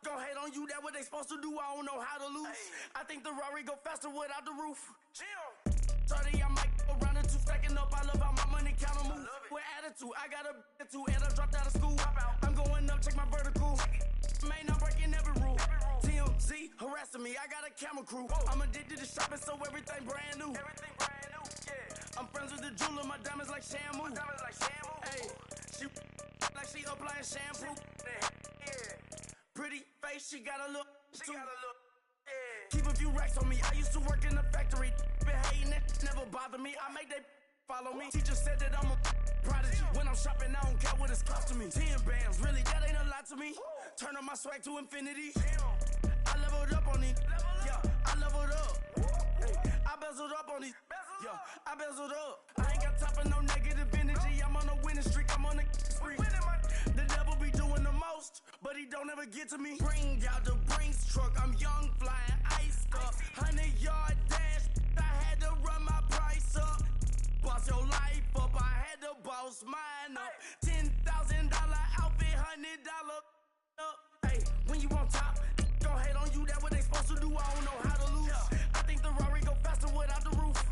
Gon' hate on you, that what they supposed to do, I don't know how to lose. I think the Rari go faster without the roof. 30, I might go around the two, stacking up, I love how my money count on move. With attitude, I got a attitude, and I dropped out of school. I'm going up, check my vertical. Man, I'm breaking every rule. TMZ harassing me, I got a camera crew. I'm addicted to shopping, so everything brand new. I'm friends with the jeweler, my diamonds like shampoo. Hey, she like she applying shampoo. Pretty face, she got a look. Keep a few racks on me. I used to work in the factory. Been hating it, never bother me. I make they follow me. Teacher said that I'm a prodigy. When I'm shopping, I don't care what it's costing me. 10 bands, really, that ain't a lot to me. Turn up my swag to infinity. I leveled up on these. Yeah, I leveled up. I bezeled up on these. Yeah, I bezeled up. I ain't got time for no negative energy. I'm on a winning streak. I'm on a spree. The devil be doing the most, but he don't ever get to me. Bring out the Brinks truck. I'm young, flying, iced up. 100-yard dash. I had to run my price up. Boss your life up. I had to boss mine up. $10,000 outfit, $100 up. Hey, when you on top, gon' hate on you. That what they supposed to do. I don't know how to lose. I think the Rari go faster without the roof.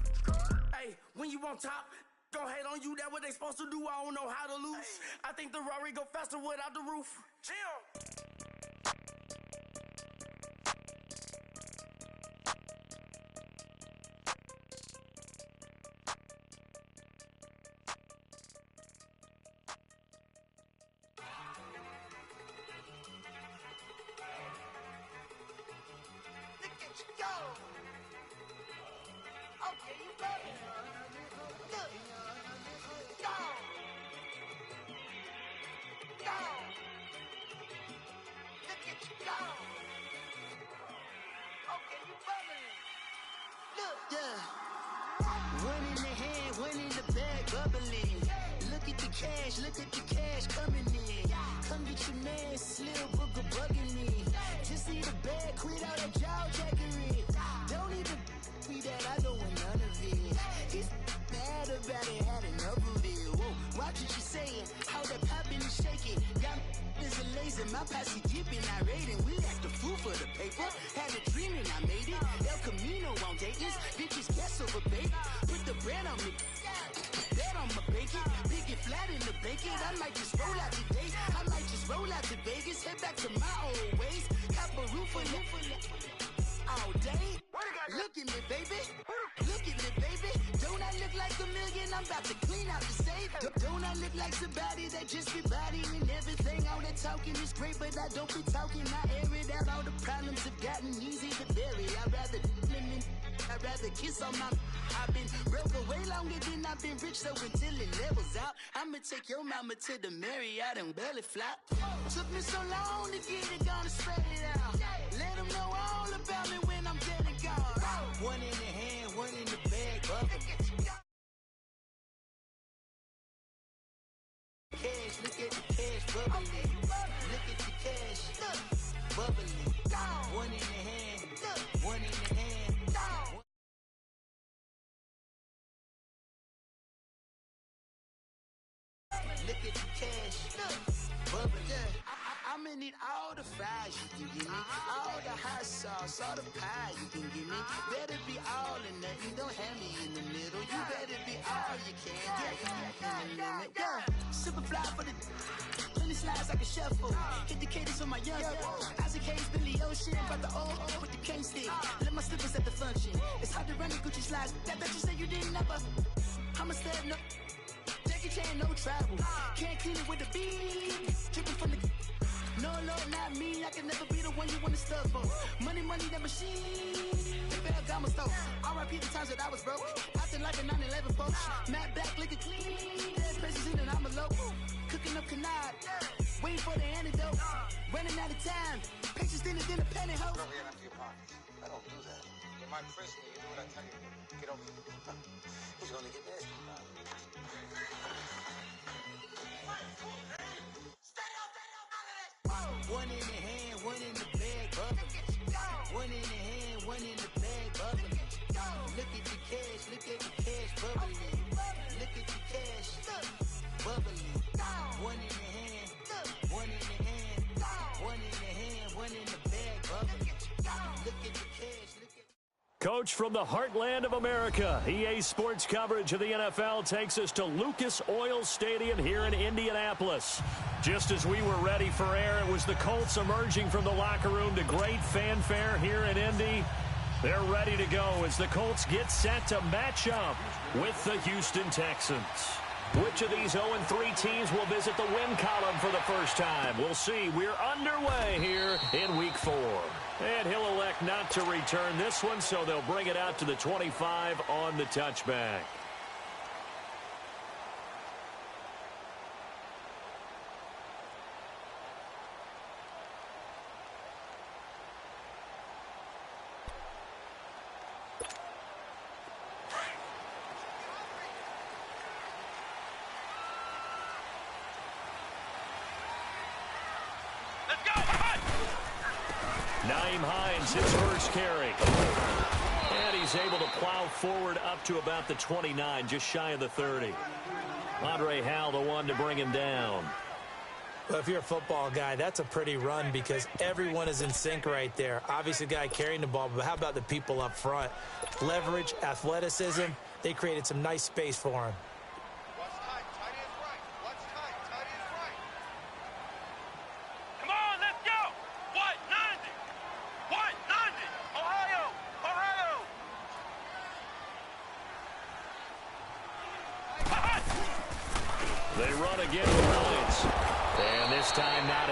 Hey, when you on top, gon' hate on you. That what they supposed to do. I don't know how to lose. I think the Rari go faster without the roof. One in the hand, one in the bag, bubbling. Look at the cash coming in. Come get your man, Slim Booger bugging me. Just need a bag, quit all that jaw jackery. Don't even me that, I don't want none of it. He's mad about it, had enough of it. Whoa, watch what you saying, how that poppin' and shaking. Got is a laser, my posse dipping, I raiding. We act a fool for the paper. Had a dream and I made it. El Camino on Dayton's, bitches guess over bait. Put the bread on me, bet on my bacon. Big it flat in the bacon. I might just roll out today. I might just roll out to Vegas. Head back to my old ways. Cop a roof for all day. Look at me, baby. Look at me, baby. Don't I look like a million? I'm about to clean out the safe. Don't I look like somebody that just be bodying everything? All that talking is great, but I don't be talking. I air it out. All the problems have gotten easy to bury. I'd rather kiss on my. I've been broke way longer than I've been rich, so until it levels out, I'ma take your mama to the Marriott and belly flop. Took me so long to get it, gonna spread it out. Let them know all about me when I'm dead and gone. One in the hand, one in the bag, bubbling. Cash, look at the cash bubbling. Look at the cash, bubbling. One in the hand, one in the hand. Look at the cash, bubbling. I'ma need all the fries you can give me, all the hot sauce, all the pie you can give me. Better be all or nothing, don't have me in the middle. You better be all you can. Yeah. Super fly for the 20 slides like a shuffle. Hit the cadence on my young. Isaac Hayes, Billy Ocean, got the old with the cane stick. Let my slippers at the function. It's hard to run the Gucci slides. That bet you say you didn't never. I'ma stand up. Jackie Chan, no travel. Can't clean it with the beat. Dripping from the. No, not me. I can never be the one you wanna stuff for. Money, that machine. Ferragamo store. R.I.P. the times that I was broke. Acting like a 9/11 folks. Matte black, looking clean. Dead president and I'm a local. Cooking up canard. Waiting for the antidote. Running out of time. Patience thinner than a penny hoe. Over here empty your pockets. I don't do that. You might frisk me. You do what I tell you. Get over here. He's gonna get nasty. One in the hand, one in the bag, bubbling. One in the hand, one in the bag, bubbling. Look at the cash, bubbling. Look at the cash, bubbling. One in the hand, one in the hand, one in the hand, one in the Coach from the heartland of America, EA Sports coverage of the NFL takes us to Lucas Oil Stadium here in Indianapolis. Just as we were ready for air, it was the Colts emerging from the locker room to great fanfare here in Indy. They're ready to go as the Colts get set to match up with the Houston Texans. Which of these 0-3 teams will visit the win column for the first time? We'll see. We're underway here in Week 4. And he'll elect not to return this one, so they'll bring it out to the 25 on the touchback. His first carry. And he's able to plow forward up to about the 29, just shy of the 30. Andre Howell, the one to bring him down. Well, if you're a football guy, that's a pretty run because everyone is in sync right there. Obviously, the guy carrying the ball, but how about the people up front? Leverage, athleticism, they created some nice space for him.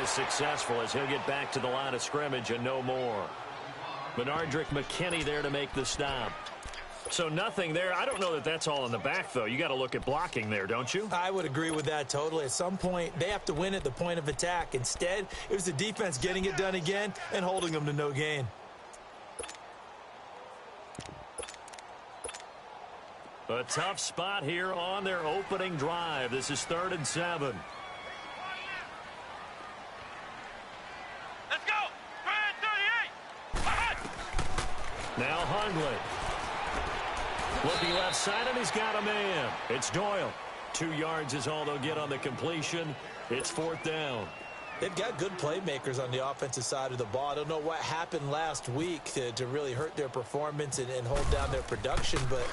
Successful as he'll get back to the line of scrimmage and no more. Benardrick McKinney there to make the stop. So nothing there. I don't know that that's all in the back, though. You got to look at blocking there, don't you? I would agree with that totally. At some point, they have to win at the point of attack. Instead, it was the defense getting it done again and holding them to no gain. A tough spot here on their opening drive. This is 3rd and 7. Now Hundley. Looking left side, and he's got a man. It's Doyle. 2 yards is all they'll get on the completion. It's 4th down. They've got good playmakers on the offensive side of the ball. I don't know what happened last week to really hurt their performance and hold down their production, but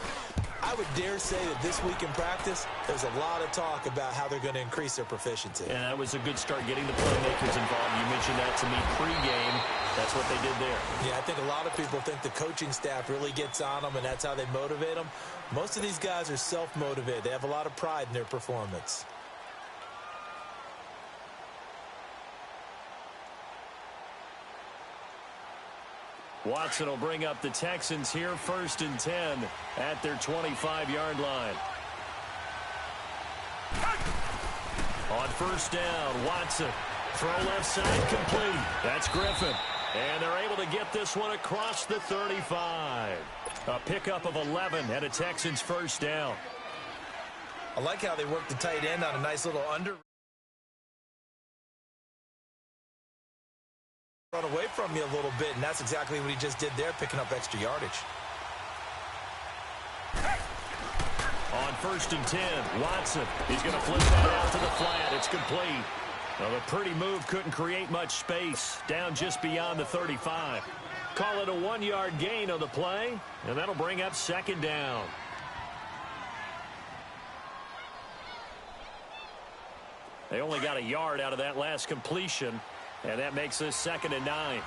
I would dare say that this week in practice, there's a lot of talk about how they're going to increase their proficiency. And that was a good start getting the playmakers involved. You mentioned that to me pregame. That's what they did there. Yeah, I think a lot of people think the coaching staff really gets on them, and that's how they motivate them. Most of these guys are self-motivated. They have a lot of pride in their performance. Watson will bring up the Texans here, 1st and 10 at their 25-yard line. On 1st down, Watson. Throw left side, complete. That's Griffin. And they're able to get this one across the 35. A pickup of 11 and a Texans 1st down. I like how they work the tight end on a nice little under. Run away from you a little bit, and that's exactly what he just did there, picking up extra yardage. On 1st and 10, Watson. He's going to flip that out to the flat. It's complete. Well, the pretty move couldn't create much space. Down just beyond the 35. Call it a 1-yard gain on the play, and that'll bring up 2nd down. They only got a yard out of that last completion, and that makes this 2nd and 9.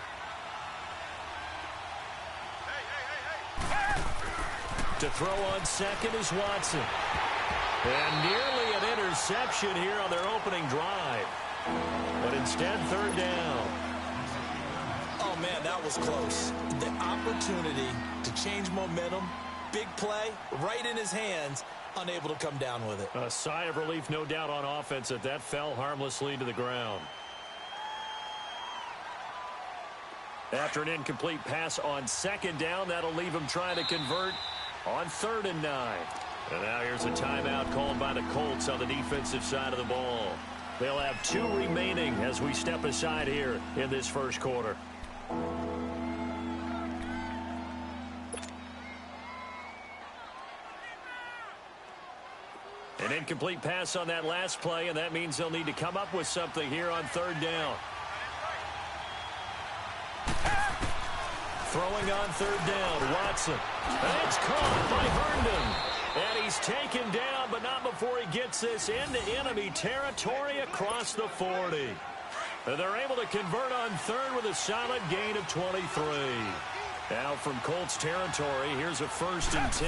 To throw on second is Watson. And nearly an interception here on their opening drive. But instead, 3rd down. Oh, man, that was close. The opportunity to change momentum, big play, right in his hands, unable to come down with it. A sigh of relief, no doubt, on offense that that fell harmlessly to the ground. After an incomplete pass on 2nd down, that'll leave him trying to convert on 3rd and 9. And now here's a timeout called by the Colts on the defensive side of the ball. They'll have 2 remaining as we step aside here in this first quarter. An incomplete pass on that last play, and that means they'll need to come up with something here on 3rd down. Throwing on third down, Watson. And it's caught by Herndon. And he's taken down, but not before he gets this into enemy territory across the 40. And they're able to convert on third with a solid gain of 23. Now from Colts territory, here's a 1st and 10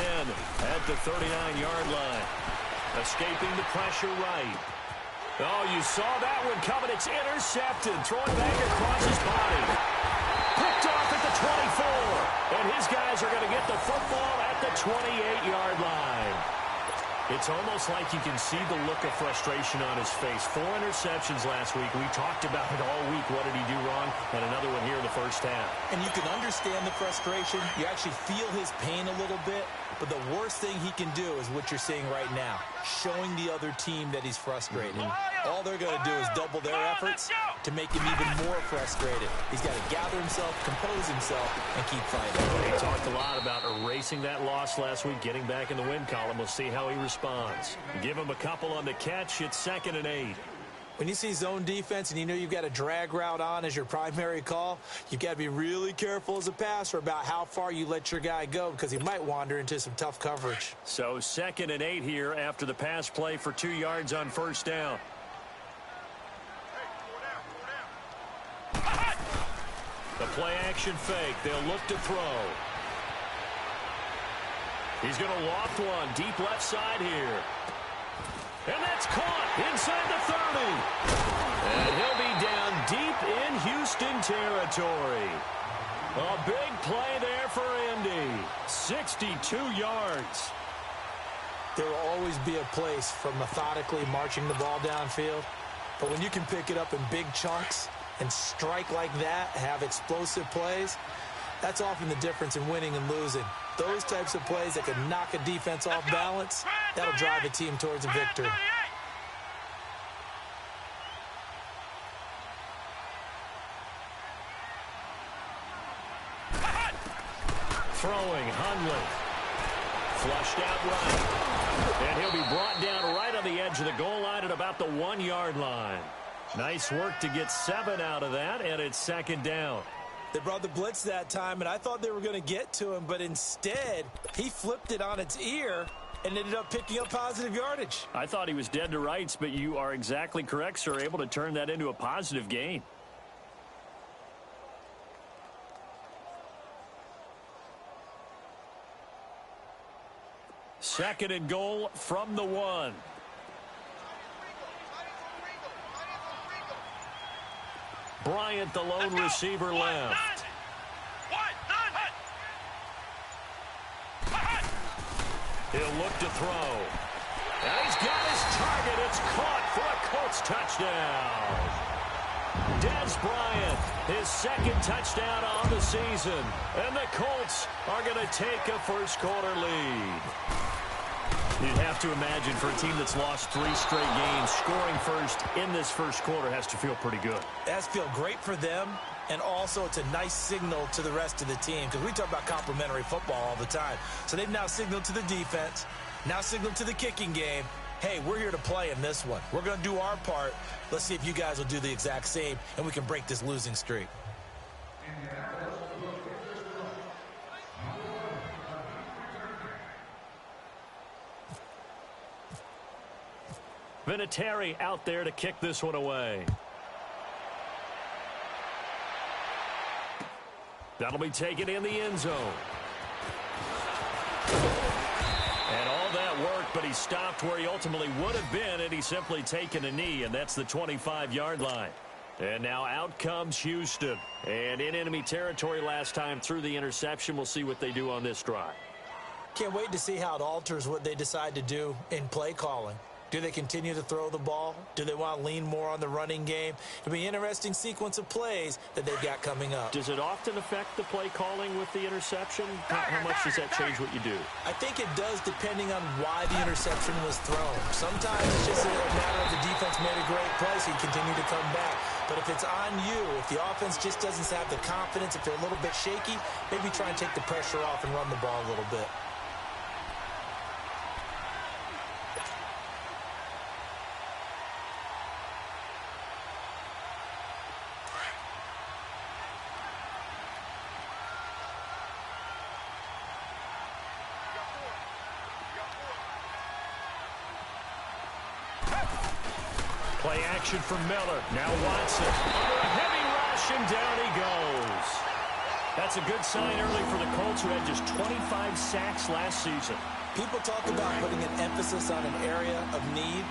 at the 39-yard line. Escaping the pressure right. Oh, you saw that one coming. It's intercepted. Throwing back across his body. Picked off at the 24. And his guys are going to get the football at the 28-yard line. It's almost like you can see the look of frustration on his face. 4 interceptions last week. We talked about it all week. What did he do wrong? And another one here in the first half. And you can understand the frustration. You actually feel his pain a little bit. But the worst thing he can do is what you're seeing right now, showing the other team that he's frustrated. All they're going to do is double their efforts to make him even more frustrated. He's got to gather himself, compose himself, and keep fighting. He talked a lot about erasing that loss last week, getting back in the win column. We'll see how he responds. Give him a couple on the catch. It's 2nd and 8. When you see zone defense and you know you've got a drag route on as your primary call, you've got to be really careful as a passer about how far you let your guy go because he might wander into some tough coverage. So 2nd and 8 here after the pass play for 2 yards on 1st down. The play action fake. They'll look to throw. He's going to loft one deep left side here. And that's caught inside the 30. And he'll be down deep in Houston territory. A big play there for Indy. 62 yards. There will always be a place for methodically marching the ball downfield. But when you can pick it up in big chunks and strike like that, have explosive plays, that's often the difference in winning and losing. Those types of plays that can knock a defense off balance, that'll drive a team towards a victory. Throwing, Hundley. Flushed out right. And he'll be brought down right on the edge of the goal line at about the 1-yard line. Nice work to get 7 out of that, and it's 2nd down. They brought the blitz that time, and I thought they were going to get to him, but instead, he flipped it on its ear and ended up picking up positive yardage. I thought he was dead to rights, but you are exactly correct, sir. Able to turn that into a positive gain. Second and goal from the 1. Bryant, the lone receiver, left. He'll look to throw. And he's got his target. It's caught for a Colts touchdown. Dez Bryant, his 2nd touchdown on the season. And the Colts are going to take a first-quarter lead. You'd have to imagine for a team that's lost 3 straight games, scoring first in this first quarter has to feel pretty good. It has to feel great for them, and also it's a nice signal to the rest of the team because we talk about complementary football all the time. So they've now signaled to the defense, now signaled to the kicking game, hey, we're here to play in this one. We're going to do our part. Let's see if you guys will do the exact same, and we can break this losing streak. Vinatieri out there to kick this one away. That'll be taken in the end zone. And all that worked, but he stopped where he ultimately would have been, and he's simply taken a knee, and that's the 25-yard line. And now out comes Houston. And in enemy territory last time through the interception. We'll see what they do on this drive. Can't wait to see how it alters what they decide to do in play calling. Do they continue to throw the ball? Do they want to lean more on the running game? It'll be an interesting sequence of plays that they've got coming up. Does it often affect the play calling with the interception? How much does that change what you do? I think it does depending on why the interception was thrown. Sometimes it's just a matter of the defense made a great play, so you continue to come back. But if it's on you, if the offense just doesn't have the confidence, if they're a little bit shaky, maybe try and take the pressure off and run the ball a little bit. Play action for Miller. Now Watson under a heavy rush, and down he goes. That's a good sign early for the Colts, who had just 25 sacks last season. People talk about putting an emphasis on an area of need.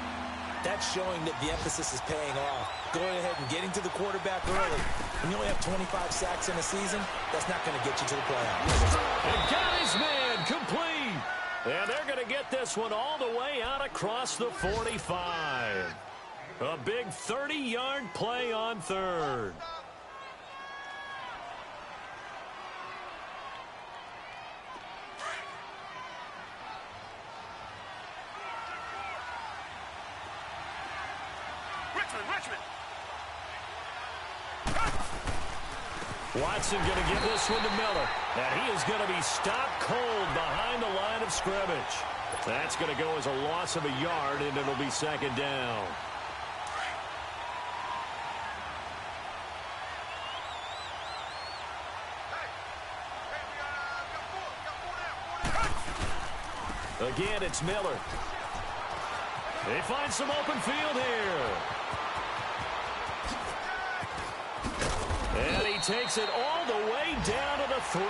That's showing that the emphasis is paying off. Going ahead and getting to the quarterback early. When you only have 25 sacks in a season, that's not going to get you to the playoffs. And got his man complete. And they're going to get this one all the way out across the 45. A big 30-yard play on third. Watson going to give this one to Miller. And he is going to be stopped cold behind the line of scrimmage. That's going to go as a loss of a yard, and it'll be second down. Again, it's Miller. They find some open field here. And he takes it all the way down to the 3.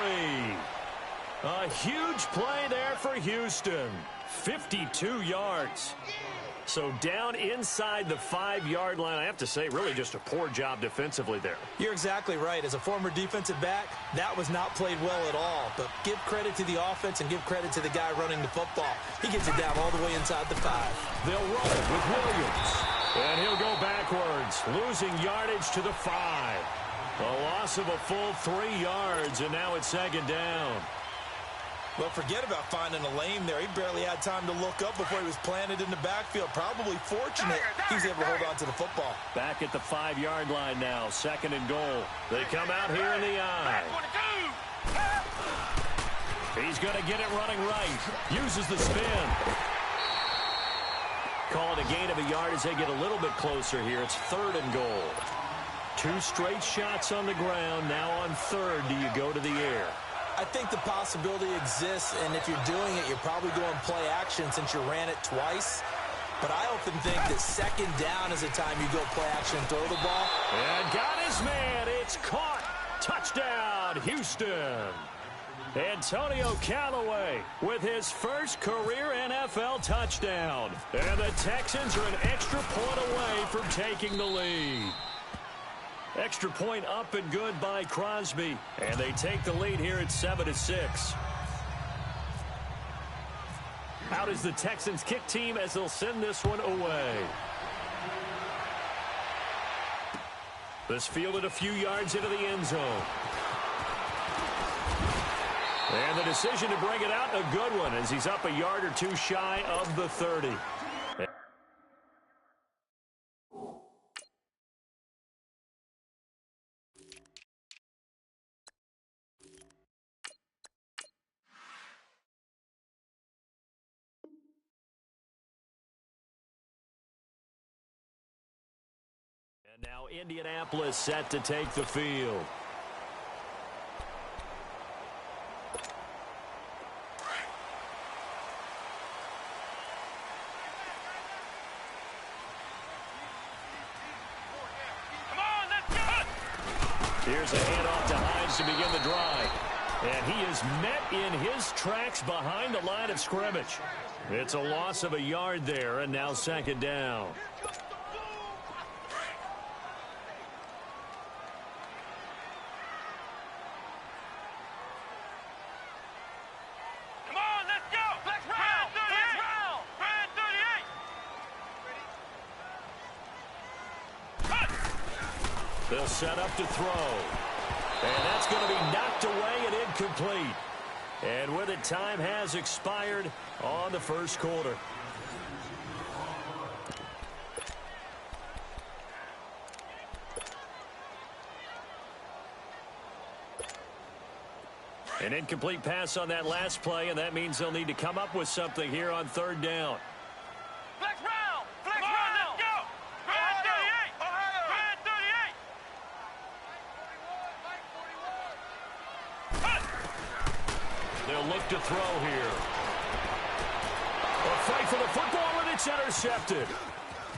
A huge play there for Houston. 52 yards. So down inside the 5-yard line. I have to say, really just a poor job defensively there. You're exactly right. As a former defensive back, that was not played well at all. But give credit to the offense and give credit to the guy running the football. He gets it down all the way inside the 5. They'll run it with Williams. And he'll go backwards, losing yardage to the 5. A loss of a full 3 yards, and now it's second down. Well, forget about finding a lane there. He barely had time to look up before he was planted in the backfield. Probably fortunate he's able to hold on to the football. Back at the 5-yard line now, second and goal. They come out here in the eye. He's going to get it running right. Uses the spin. Call it a gain of a yard as they get a little bit closer here. It's third and goal. 2 straight shots on the ground. Now on third, do you go to the air? I think the possibility exists, and if you're doing it, you're probably going play action since you ran it twice. But I often think that second down is the time you go play action and throw the ball. And got his man. It's caught. Touchdown, Houston. Antonio Callaway with his first career NFL touchdown. And the Texans are an extra point away from taking the lead. Extra point up and good by Crosby. And they take the lead here at 7-6. Out is the Texans kick team as they'll send this one away. This fielded a few yards into the end zone. And the decision to bring it out, a good one, as he's up a yard or 2 shy of the 30. And now Indianapolis set to take the field. Here's a handoff to Hines to begin the drive. And he is met in his tracks behind the line of scrimmage. It's a loss of a yard there, and now second down. Come on, let's go! Let's round! Let's round! Brand 38! They'll set up to throw. And that's going to be knocked away and incomplete. And with it, time has expired on the first quarter. An incomplete pass on that last play, and that means they'll need to come up with something here on third down. Flex round! Flex round! Let's go! Brand 38! Brand 38! They'll look to throw here. A fight for the football, and it's intercepted.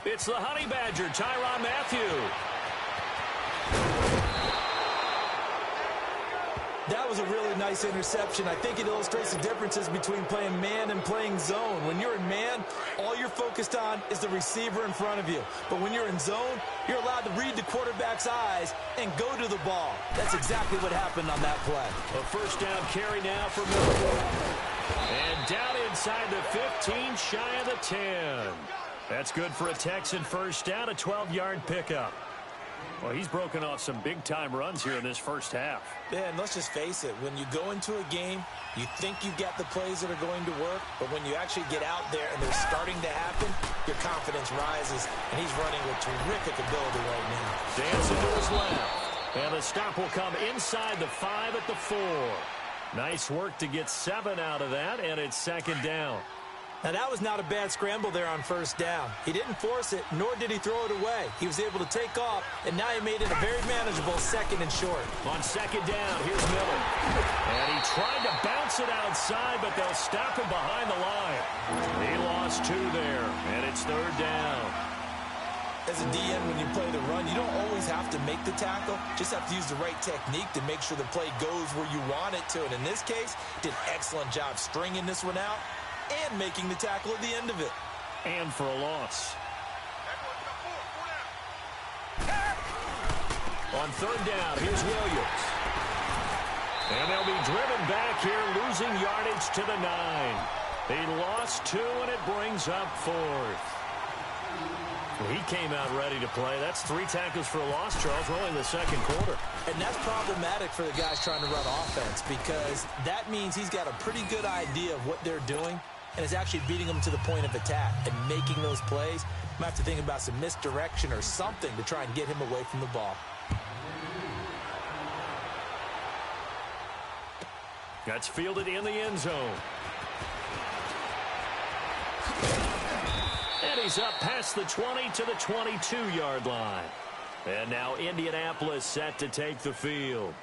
It's the Honey Badger, Tyrann Mathieu. That was a really nice interception. I think it illustrates the differences between playing man and playing zone. When you're in man, all you're focused on is the receiver in front of you. But when you're in zone, you're allowed to read the quarterback's eyes and go to the ball. That's exactly what happened on that play. A first down carry now for Miller. And down inside the 15, shy of the 10. That's good for a Texan first down, a 12-yard pickup. Well, he's broken off some big-time runs here in this first half. Yeah, and let's just face it. When you go into a game, you think you've got the plays that are going to work, but when you actually get out there and they're starting to happen, your confidence rises, and he's running with terrific ability right now. Dancing to his left, and the stop will come inside the 5 at the 4. Nice work to get 7 out of that, and it's second down. Now, that was not a bad scramble there on first down. He didn't force it, nor did he throw it away. He was able to take off, and now he made it a very manageable second and short. On second down, here's Miller. And he tried to bounce it outside, but they'll stop him behind the line. He lost 2 there, and it's third down. As a DN, when you play the run, you don't always have to make the tackle. Just have to use the right technique to make sure the play goes where you want it to. And in this case, did an excellent job stringing this one out and making the tackle at the end of it. And for a loss. On third down, here's Williams. And they'll be driven back here, losing yardage to the 9. He lost 2, and it brings up 4th. He came out ready to play. That's 3 tackles for a loss, Charles. We're only in the second quarter. And that's problematic for the guys trying to run offense because that means he's got a pretty good idea of what they're doing and is actually beating them to the point of attack and making those plays. You might have to think about some misdirection or something to try and get him away from the ball. That's fielded in the end zone. And he's up past the 20 to the 22-yard line. And now Indianapolis set to take the field.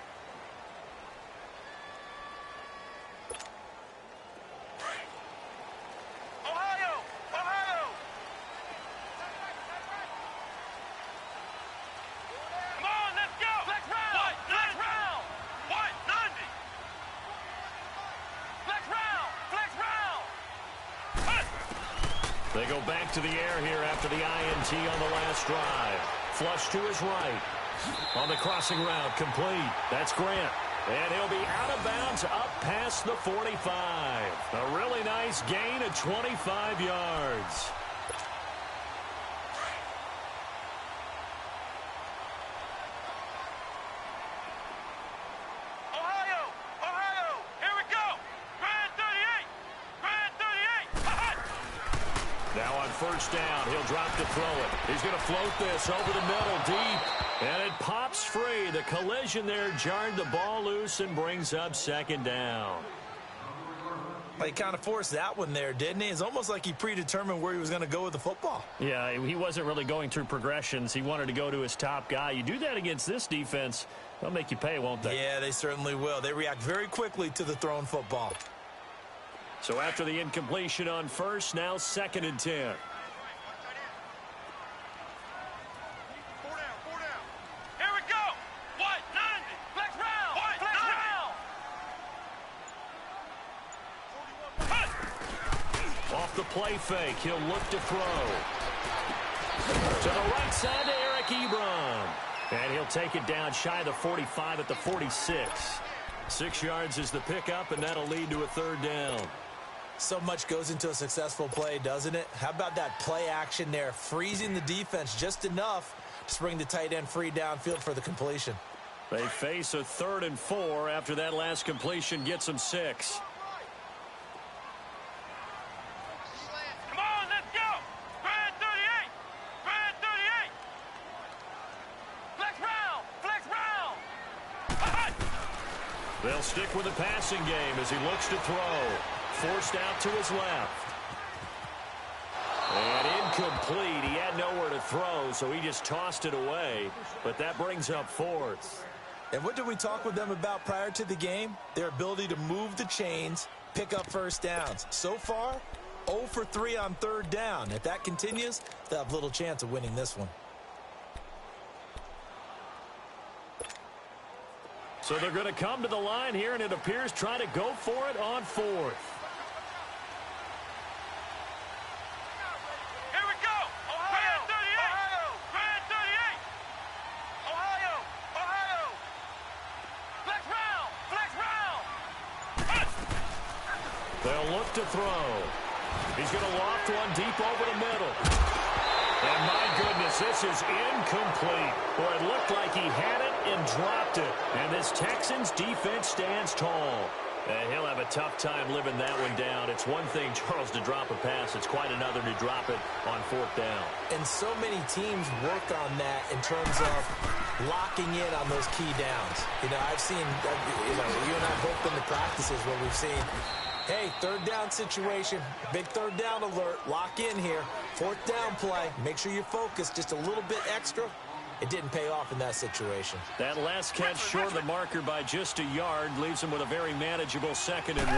They go back to the air here after the INT on the last drive. Flush to his right. On the crossing route, complete. That's Grant. And he'll be out of bounds up past the 45. A really nice gain of 25 yards. First down, he'll drop to throw it. He's going to float this over the middle deep, and it pops free. The collision there jarred the ball loose and brings up second down. Well, he kind of forced that one there, didn't he? It's almost like he predetermined where he was going to go with the football. Yeah, he wasn't really going through progressions. He wanted to go to his top guy. You do that against this defense, they'll make you pay, won't they? Yeah, they certainly will. They react very quickly to the thrown football. So after the incompletion on first, now second and 10. Off the play fake, he'll look to throw. To the right side to Eric Ebron. And he'll take it down shy of the 45 at the 46. 6 yards is the pickup, and that'll lead to a third down. So much goes into a successful play, doesn't it? How about that play action there, freezing the defense just enough to bring the tight end free downfield for the completion. They face a 3rd and 4 after that last completion gets them 6. They'll stick with the passing game as he looks to throw. Forced out to his left. And incomplete. He had nowhere to throw, so he just tossed it away. But that brings up 4th. And what did we talk with them about prior to the game? Their ability to move the chains, pick up first downs. So far, 0 for 3 on third down. If that continues, they'll have little chance of winning this one. So they're going to come to the line here, and it appears try to go for it on fourth. Here we go. Ohio. 38. Grand 38. Ohio. Flex round. They'll look to throw. He's going to loft one deep over the middle. And my goodness, this is incomplete. Boy, it looked like he had it and dropped it. And this Texans defense stands tall. He'll have a tough time living that one down. It's one thing, Charles, to drop a pass. It's quite another to drop it on fourth down. And so many teams work on that in terms of locking in on those key downs. I've seen, you and I both been to practices where we've seen, hey, third down situation, big third down alert, lock in here, fourth down play, make sure you're focused just a little bit extra. It didn't pay off in that situation. That last catch short of the marker by just a yard leaves him with a very manageable 2nd and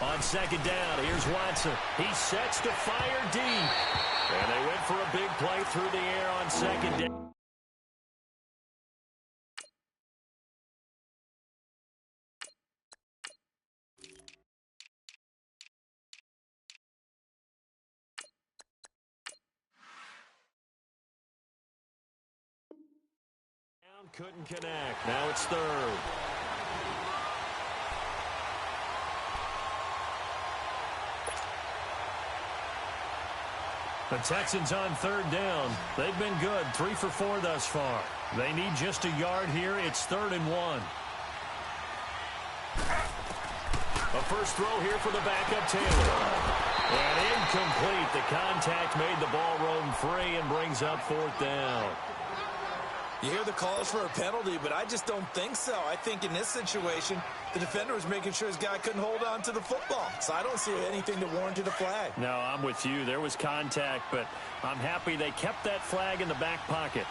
1. On second down, here's Watson. He sets to fire deep. And they went for a big play through the air on second down. Couldn't connect. Now it's third. The Texans on third down. They've been good. 3 for 4 thus far. They need just a yard here. It's 3rd and 1. A first throw here for the backup Taylor. And incomplete. The contact made the ball roam free and brings up 4th down. You hear the calls for a penalty, but I just don't think so. I think in this situation, the defender was making sure his guy couldn't hold on to the football. So I don't see anything that warranted a flag. No, I'm with you. There was contact, but I'm happy they kept that flag in the back pocket.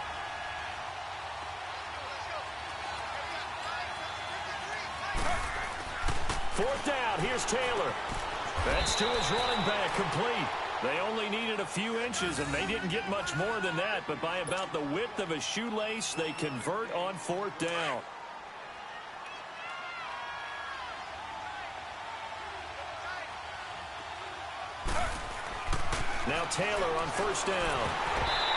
Fourth down. Here's Taylor. That's to his running back, complete. They only needed a few inches, and they didn't get much more than that. But by about the width of a shoelace, they convert on 4th down. Now Taylor on 1st down.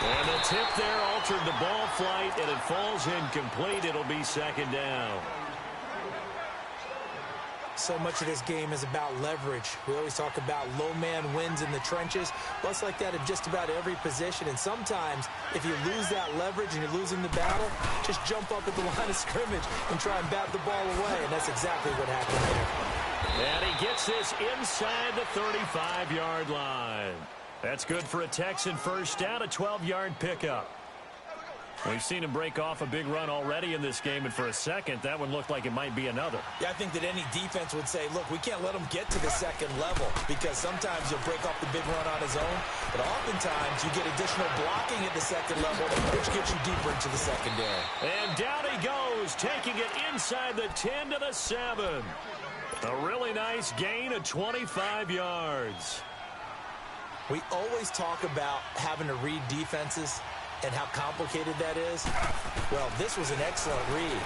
And the tip there altered the ball flight, and it falls incomplete. It'll be 2nd down. So much of this game is about leverage. We always talk about low man wins in the trenches. Well, it's like that in just about every position. And sometimes, if you lose that leverage and you're losing the battle, just jump up at the line of scrimmage and try and bat the ball away. And that's exactly what happened here. And he gets this inside the 35-yard line. That's good for a Texan first down, a 12-yard pickup. We've seen him break off a big run already in this game, and for a second, that one looked like it might be another. Yeah, I think that any defense would say, look, we can't let him get to the second level, because sometimes he'll break off the big run on his own, but oftentimes you get additional blocking at the second level, which gets you deeper into the secondary. And down he goes, taking it inside the 10 to the 7. A really nice gain of 25 yards. We always talk about having to read defenses and how complicated that is. Well, this was an excellent read.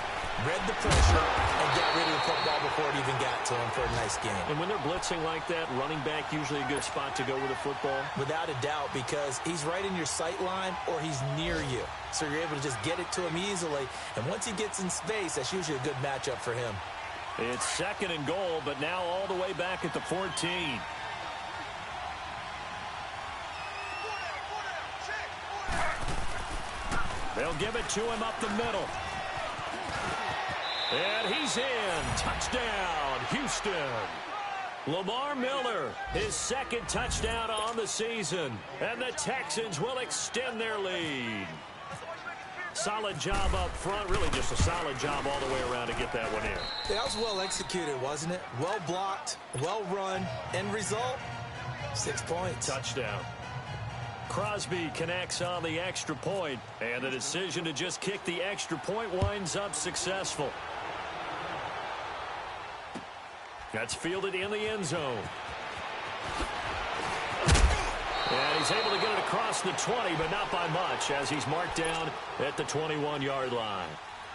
Read the pressure and got rid of the football before it even got to him for a nice game. And when they're blitzing like that, running back usually a good spot to go with the football? Without a doubt, because he's right in your sight line or he's near you. So you're able to just get it to him easily. And once he gets in space, that's usually a good matchup for him. It's 2nd and goal, but now all the way back at the 14. They'll give it to him up the middle. And he's in. Touchdown, Houston. Lamar Miller, his 2nd touchdown on the season. And the Texans will extend their lead. Solid job up front. Really just a solid job all the way around to get that one in. Yeah, that was well executed, wasn't it? Well blocked, well run. End result, 6 points. Touchdown. Crosby connects on the extra point, and the decision to just kick the extra point winds up successful. That's fielded in the end zone. And he's able to get it across the 20, but not by much, as he's marked down at the 21-yard line.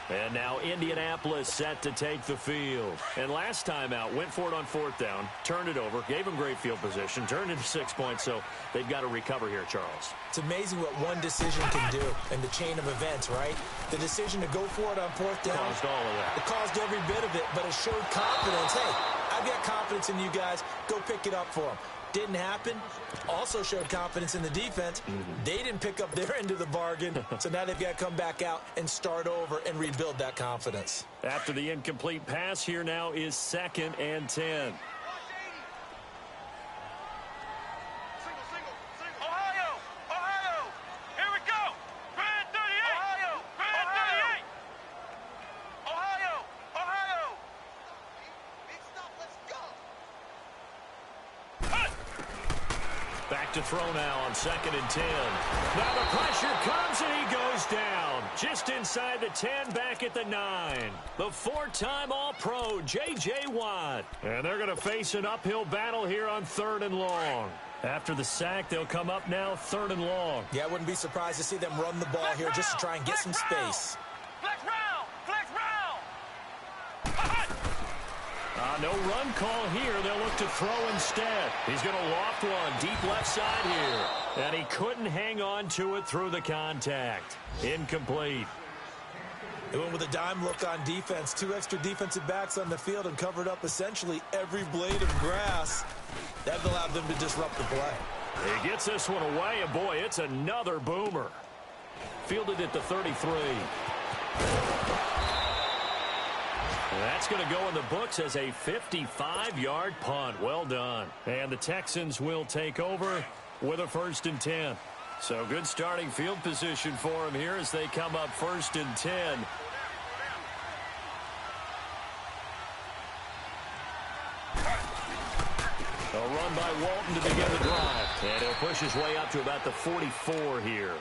And now Indianapolis set to take the field. And last time out, went for it on 4th down, turned it over, gave him great field position, turned into 6 points, so they've got to recover here, Charles. It's amazing what one decision can do in the chain of events, right? The decision to go for it on 4th down. Caused all of that. It caused every bit of it, but it showed confidence. Hey, I've got confidence in you guys. Go pick it up for them. Didn't happen. Also showed confidence in the defense. They didn't pick up their end of the bargain, so now they've got to come back out and start over and rebuild that confidence. After the incomplete pass, here now is 2nd and 10. To throw now on 2nd and 10. Now the pressure comes and he goes down. Just inside the 10, back at the 9. The 4-time All-Pro, J.J. Watt. And they're going to face an uphill battle here on 3rd and long. After the sack, they'll come up now 3rd and long. Yeah, I wouldn't be surprised to see them run the ball here just to try and get some space. No run call here. They'll look to throw instead. He's going to loft one deep left side here. And he couldn't hang on to it through the contact. Incomplete. They went with a dime look on defense. 2 extra defensive backs on the field and covered up essentially every blade of grass. That allowed them to disrupt the play. He gets this one away, and boy, it's another boomer. Fielded at the 33. That's going to go in the books as a 55-yard punt. Well done. And the Texans will take over with a 1st and 10. So good starting field position for them here as they come up 1st and 10. A run by Walton to begin the drive. And he'll push his way up to about the 44 here.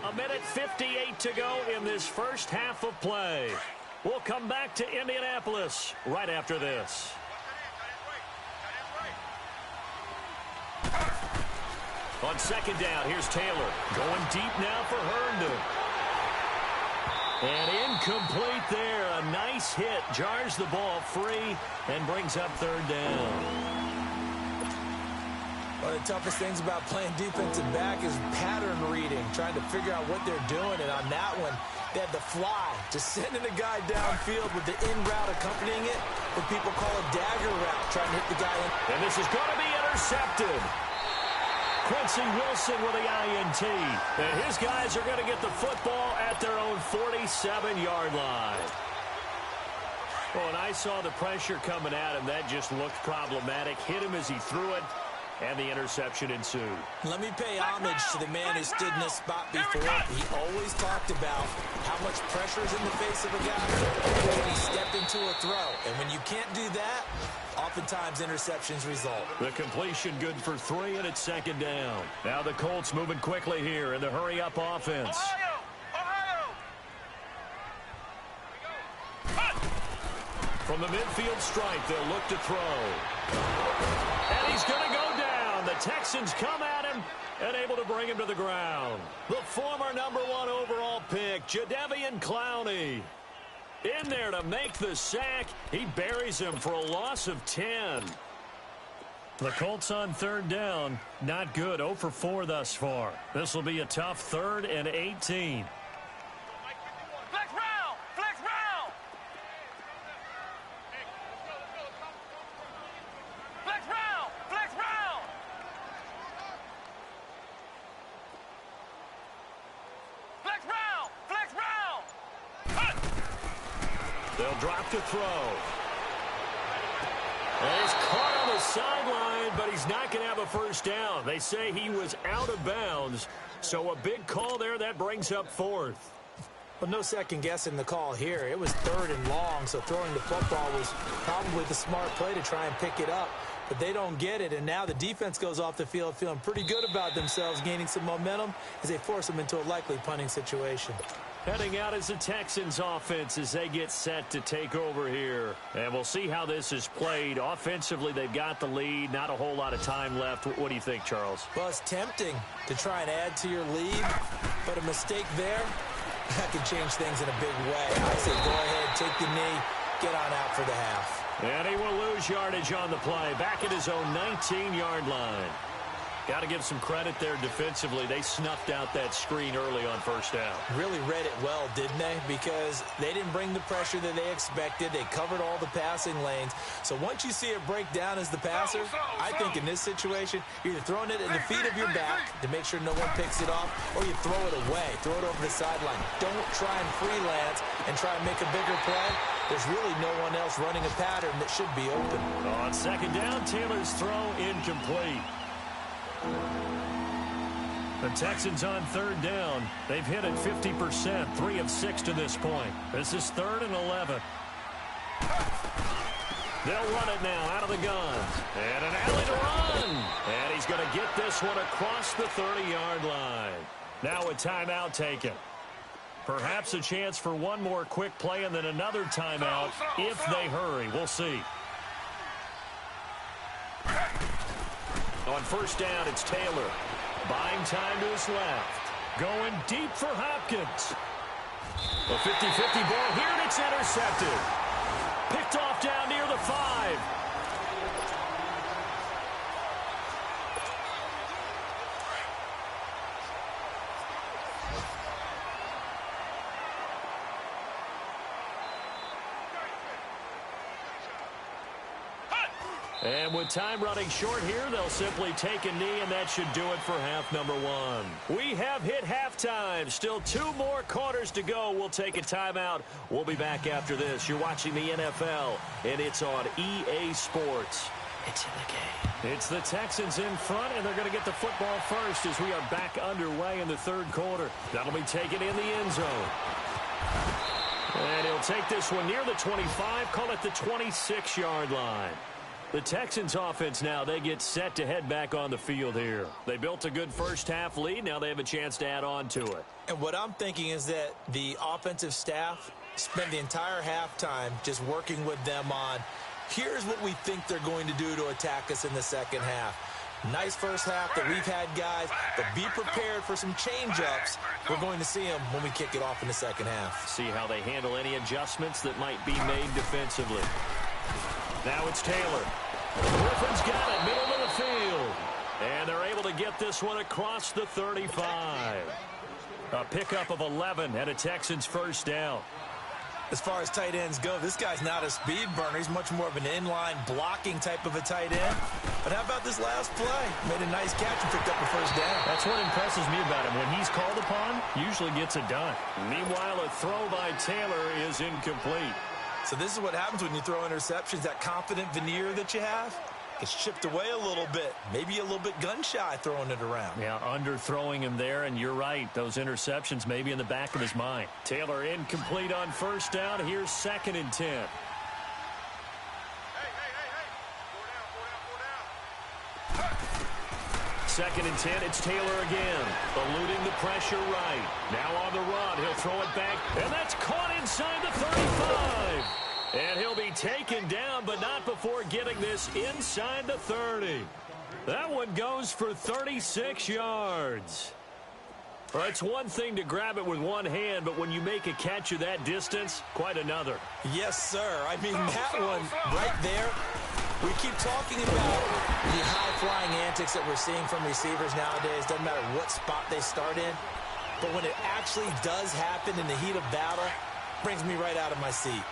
A minute 58 to go in this first half of play. We'll come back to Indianapolis right after this. On 2nd down, here's Taylor. Going deep now for Herndon. And incomplete there. A nice hit. Jars the ball free and brings up 3rd down. One of the toughest things about playing defensive back is pattern reading, trying to figure out what they're doing. And on that one, they had the fly, just sending a guy downfield with the in route accompanying it, what people call a dagger route, trying to hit the guy in. And this is going to be intercepted. Quincy Wilson with the INT. And his guys are going to get the football at their own 47-yard line. Oh, and I saw the pressure coming at him. That just looked problematic. Hit him as he threw it. And the interception ensued. Let me pay homage to the man who stood in this spot before. He always talked about how much pressure is in the face of a guy when he stepped into a throw. And when you can't do that, oftentimes interceptions result. The completion good for 3, and it's 2nd down. Now the Colts moving quickly here in the hurry-up offense. From the midfield stripe, they'll look to throw. And he's going to go down. The Texans come at him and able to bring him to the ground. The former #1 overall pick, Jadeveon Clowney. In there to make the sack. He buries him for a loss of 10. The Colts on 3rd down. Not good. 0 for 4 thus far. This will be a tough 3rd and 18. They'll drop to throw. And he's caught on the sideline, but he's not going to have a 1st down. They say he was out of bounds, so a big call there. That brings up 4th. But no second guessing the call here. It was 3rd and long, so throwing the football was probably the smart play to try and pick it up. But they don't get it, and now the defense goes off the field feeling pretty good about themselves, gaining some momentum as they force them into a likely punting situation. Heading out as the Texans offense as they get set to take over here. And we'll see how this is played. Offensively, they've got the lead. Not a whole lot of time left. What do you think, Charles? Well, it's tempting to try and add to your lead, but a mistake there, that could change things in a big way. I say go ahead, take the knee, get on out for the half. And he will lose yardage on the play. Back at his own 19-yard line. Got to give some credit there defensively. They snuffed out that screen early on first down. Really read it well, didn't they? Because they didn't bring the pressure that they expected. They covered all the passing lanes. So once you see it break down as the passer, I think in this situation, you're either throwing it in the feet of your back to make sure no one picks it off, or you throw it away, throw it over the sideline. Don't try and freelance and try and make a bigger play. There's really no one else running a pattern that should be open. On second down, Taylor's throw incomplete. The Texans on third down. They've hit it 50%, 3 of 6 to this point. This is 3rd and 11. They'll run it now out of the gun. And an alley to run. And he's going to get this one across the 30-yard line. Now a timeout taken. Perhaps a chance for one more quick play and then another timeout if they hurry. We'll see. On first down, it's Taylor. Buying time to his left. Going deep for Hopkins. A 50-50 ball here, and it's intercepted. Picked off down near the 5. And with time running short here, they'll simply take a knee, and that should do it for half number 1. We have hit halftime. Still 2 more quarters to go. We'll take a timeout. We'll be back after this. You're watching the NFL, and it's on EA Sports. It's in the game. It's the Texans in front, and they're going to get the football first as we are back underway in the 3rd quarter. That'll be taken in the end zone. And he'll take this one near the 25, call it the 26-yard line. The Texans offense now, they get set to head back on the field here. They built a good first half lead. Now they have a chance to add on to it. And what I'm thinking is that the offensive staff spent the entire halftime just working with them on, here's what we think they're going to do to attack us in the second half. Nice first half that we've had, guys, but be prepared for some change-ups. We're going to see them when we kick it off in the second half. See how they handle any adjustments that might be made defensively. Now it's Taylor. Griffin's got it, middle of the field. And they're able to get this one across the 35. A pickup of 11 and a Texans first down. As far as tight ends go, this guy's not a speed burner. He's much more of an inline blocking type of a tight end. But how about this last play? Made a nice catch and picked up a first down. That's what impresses me about him. When he's called upon, usually gets it done. Meanwhile, a throw by Taylor is incomplete. So this is what happens when you throw interceptions. That confident veneer that you have gets chipped away a little bit. Maybe a little bit gun-shy throwing it around. Yeah, underthrowing him there, and you're right. Those interceptions may be in the back of his mind. Taylor incomplete on first down. Here's 2nd and 10. Second and 10, it's Taylor again. Eluding the pressure right. Now on the run, he'll throw it back, and that's caught inside the 35. And he'll be taken down, but not before getting this inside the 30. That one goes for 36 yards. Well, it's one thing to grab it with one hand, but when you make a catch of that distance, quite another. Yes, sir. I mean, that one right there, we keep talking about the high-flying antics that we're seeing from receivers nowadays. Doesn't matter what spot they start in. But when it actually does happen in the heat of battle, it brings me right out of my seat.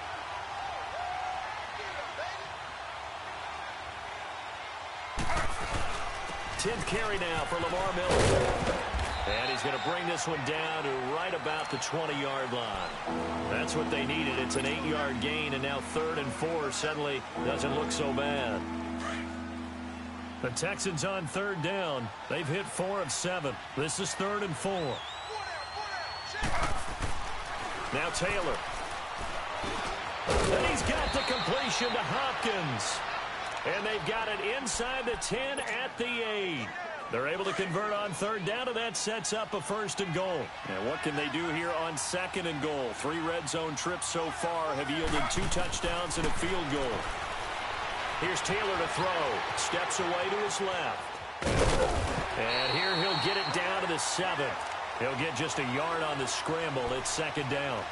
Tenth carry now for Lamar Miller. And he's going to bring this one down to right about the 20-yard line. That's what they needed. It's an 8-yard gain, and now 3rd and 4 suddenly doesn't look so bad. The Texans on 3rd down. They've hit 4 of 7. This is 3rd and 4. Now Taylor. And he's got the completion to Hopkins. And they've got it inside the 10 at the 8. They're able to convert on third down, and that sets up a 1st and goal. And what can they do here on 2nd and goal? 3 red zone trips so far have yielded 2 touchdowns and a field goal. Here's Taylor to throw. Steps away to his left. And here he'll get it down to the 7. He'll get just a yard on the scramble. It's 2nd down.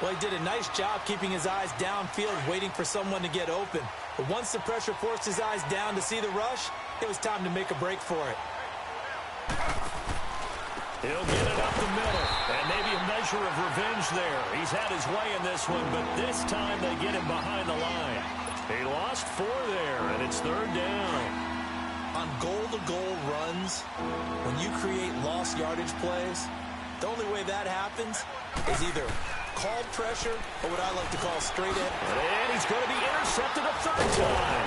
Well, he did a nice job keeping his eyes downfield, waiting for someone to get open. But once the pressure forced his eyes down to see the rush, it was time to make a break for it. He'll get it up the middle, and maybe a measure of revenge there. He's had his way in this one, but this time they get him behind the line. He lost 4 there, and it's 3rd down. On goal-to-goal runs, when you create lost yardage plays, the only way that happens is either called pressure or what I like to call straight in. And he's going to be intercepted a 3rd time.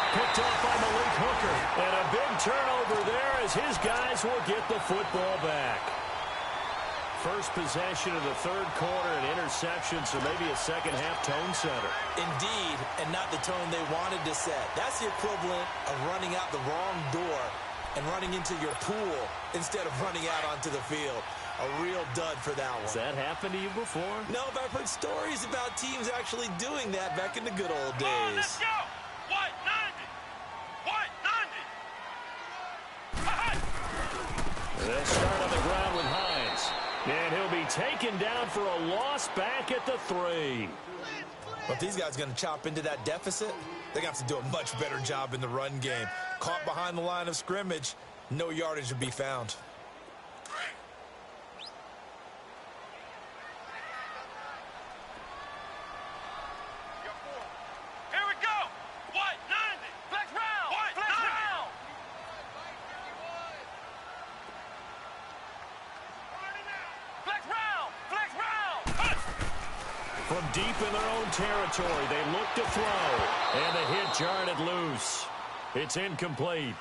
Picked off by Malik Hooker. And a big turnover there as his guys will get the football back. First possession of the 3rd quarter, an interception, so maybe a second-half tone setter. Indeed, and not the tone they wanted to set. That's the equivalent of running out the wrong door and running into your pool instead of running out onto the field. A real dud for that one. Has that happened to you before? No, but I've heard stories about teams actually doing that back in the good old days. Come on, let's go! White 90! White 90! They'll start on the ground with Hines. And he'll be taken down for a loss back at the 3. Well, if these guys are going to chop into that deficit, they're going to have to do a much better job in the run game. Caught behind the line of scrimmage, no yardage would be found. Here we go! White 90! Flex round! White flex 90! Round! Flex round! Flex round! From deep in their own territory, they look to throw. And the hit jarred it loose. It's incomplete.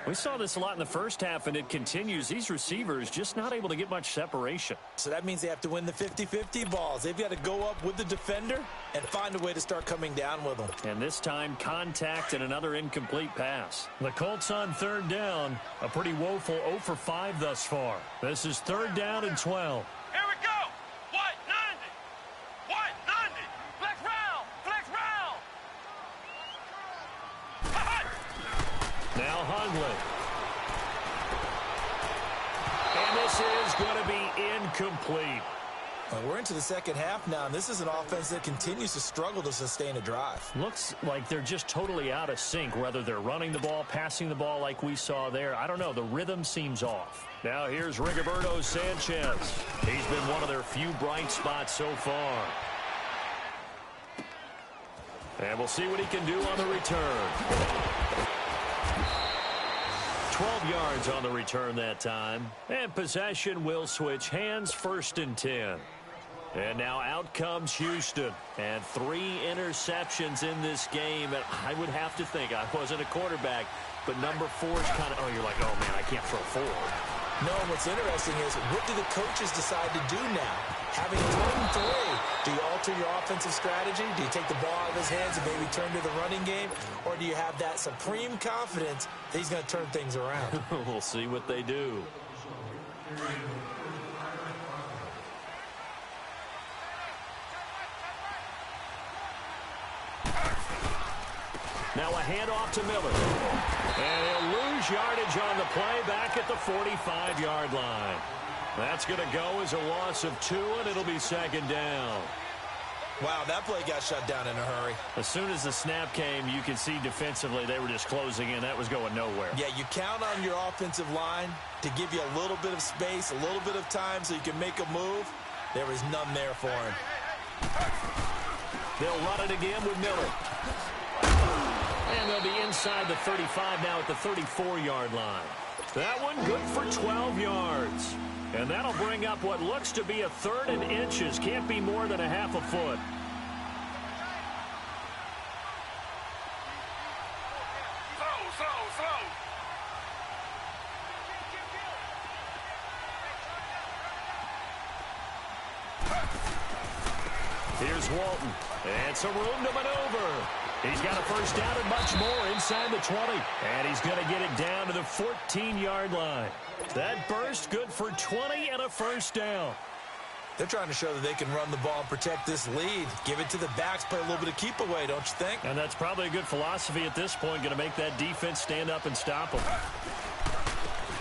We saw this a lot in the first half, and it continues. These receivers just not able to get much separation. So that means they have to win the 50-50 balls. They've got to go up with the defender and find a way to start coming down with them. And this time, contact and another incomplete pass. The Colts on 3rd down. A pretty woeful 0 for 5 thus far. This is 3rd down and 12. Here we go! White 90! White 90! Flex round! Flex round! Now Hundley. And this is going to be incomplete. Well, we're into the second half now, and this is an offense that continues to struggle to sustain a drive. Looks like they're just totally out of sync, whether they're running the ball, passing the ball like we saw there. I don't know. The rhythm seems off. Now here's Rigoberto Sanchez. He's been one of their few bright spots so far. And we'll see what he can do on the return. 12 yards on the return that time. And possession will switch hands, 1st and 10. And now out comes Houston. And 3 interceptions in this game. And I would have to think, I wasn't a quarterback, but number 4 is kind of, oh, you're like, oh, man, I can't throw 4. No, and what's interesting is, what do the coaches decide to do now? Having thrown 3, do you alter your offensive strategy? Do you take the ball out of his hands and maybe turn to the running game? Or do you have that supreme confidence that he's going to turn things around? We'll see what they do. Now a handoff to Miller. And he'll lose yardage on the play back at the 45-yard line. That's going to go as a loss of 2, and it'll be 2nd down. Wow, that play got shut down in a hurry. As soon as the snap came, you could see defensively they were just closing in. That was going nowhere. Yeah, you count on your offensive line to give you a little bit of space, a little bit of time so you can make a move. There was none there for him. They'll run it again with Miller. And they'll be inside the 35 now at the 34-yard line. That one good for 12 yards. And that'll bring up what looks to be a 3rd and inches. Can't be more than a half a foot. Slow. Here's Walton. And some room to maneuver. He's got a first down and much more inside the 20. And he's going to get it down to the 14-yard line. That burst good for 20 and a first down. They're trying to show that they can run the ball and protect this lead. Give it to the backs, play a little bit of keep away, don't you think? And that's probably a good philosophy at this point, going to make that defense stand up and stop them.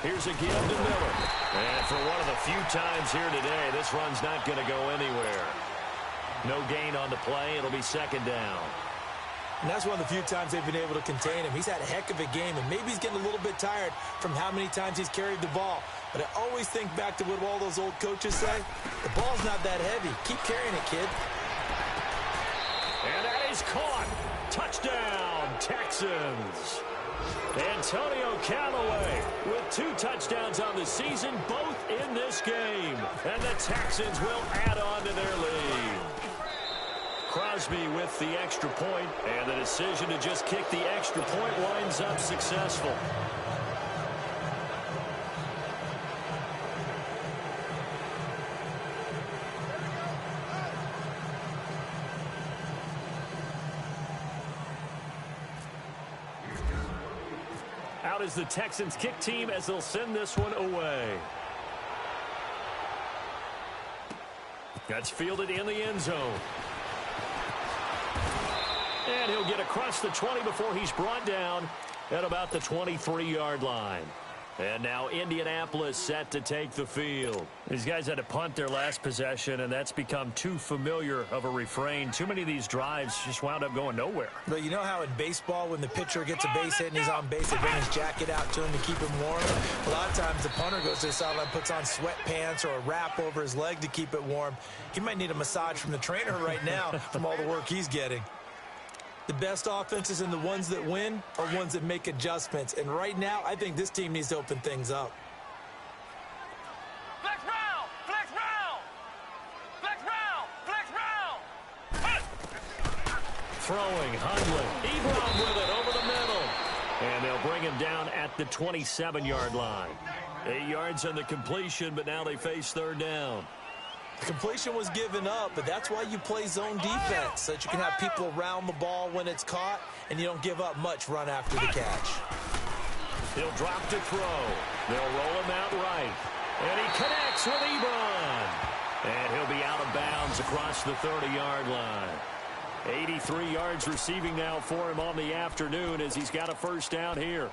Here's a give to Miller. And for one of the few times here today, this run's not going to go anywhere. No gain on the play. It'll be second down. And that's one of the few times they've been able to contain him. He's had a heck of a game, and maybe he's getting a little bit tired from how many times he's carried the ball. But I always think back to what all those old coaches say. The ball's not that heavy. Keep carrying it, kid. And that is caught. Touchdown, Texans. Antonio Callaway with 2 touchdowns on the season, both in this game. And the Texans will add on to their lead. Crosby with the extra point, and the decision to just kick the extra point winds up successful. Out is the Texans kick team as they'll send this one away. That's fielded in the end zone. And he'll get across the 20 before he's brought down at about the 23-yard line. And now Indianapolis set to take the field. These guys had to punt their last possession, and that's become too familiar of a refrain. Too many of these drives just wound up going nowhere. But you know how in baseball, when the pitcher gets a base hit and he's on base, they bring his jacket out to him to keep him warm? A lot of times the punter goes to the sideline, puts on sweatpants or a wrap over his leg to keep it warm. He might need a massage from the trainer right now from all the work he's getting. The best offenses and the ones that win are ones that make adjustments. And right now, I think this team needs to open things up. Flex round! Flex round! Flex round! Flex round! Throwing, Hundley. Ebron with it over the middle. And they'll bring him down at the 27-yard line. 8 yards on the completion, but now they face third down. The completion was given up, but that's why you play zone defense, so that you can have people around the ball when it's caught, and you don't give up much run after the catch. He'll drop to throw. They'll roll him out right. And he connects with Ebron. And he'll be out of bounds across the 30-yard line. 83 yards receiving now for him on the afternoon as he's got a first down here.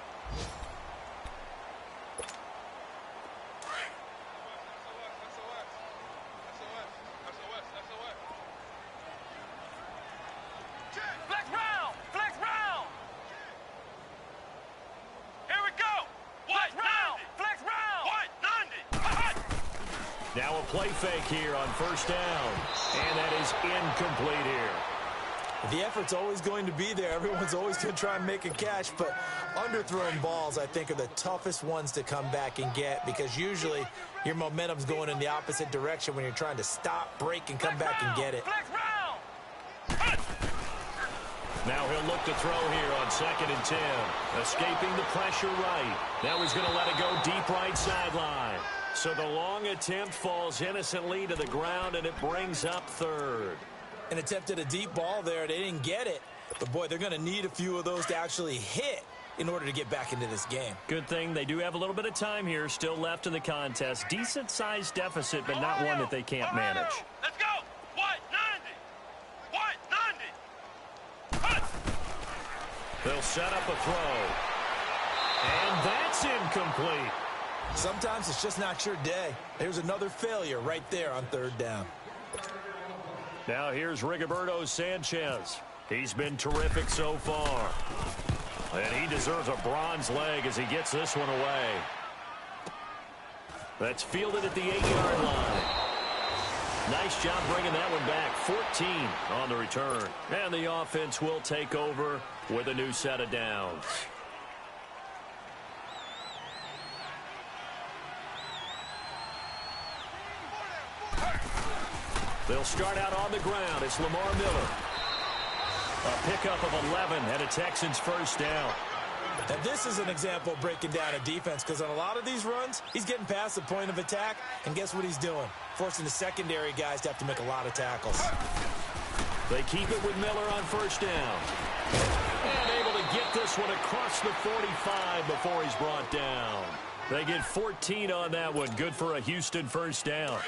Now a play fake here on first down. And that is incomplete here. The effort's always going to be there. Everyone's always going to try and make a catch, but underthrown balls, I think, are the toughest ones to come back and get because usually your momentum's going in the opposite direction when you're trying to stop, break, and come back and get it. Now he'll look to throw here on 2nd and 10. Escaping the pressure right. Now he's going to let it go deep right sideline. So the long attempt falls innocently to the ground, and it brings up third. An attempt at a deep ball there. They didn't get it. But, boy, they're going to need a few of those to actually hit in order to get back into this game. Good thing they do have a little bit of time here still left in the contest. Decent-sized deficit, but not one that they can't manage. Let's go! White 90! White 90! They'll set up a throw. And that's incomplete. Sometimes it's just not your day. There's another failure right there on third down. Now here's Rigoberto Sanchez. He's been terrific so far. And he deserves a bronze leg as he gets this one away. That's fielded at the 8-yard line. Nice job bringing that one back. 14 on the return. And the offense will take over with a new set of downs. They'll start out on the ground. It's Lamar Miller. A pickup of 11 and a Texans first down. And this is an example of breaking down a defense because on a lot of these runs, he's getting past the point of attack, and guess what he's doing? Forcing the secondary guys to have to make a lot of tackles. They keep it with Miller on first down. And able to get this one across the 45 before he's brought down. They get 14 on that one. Good for a Houston first down.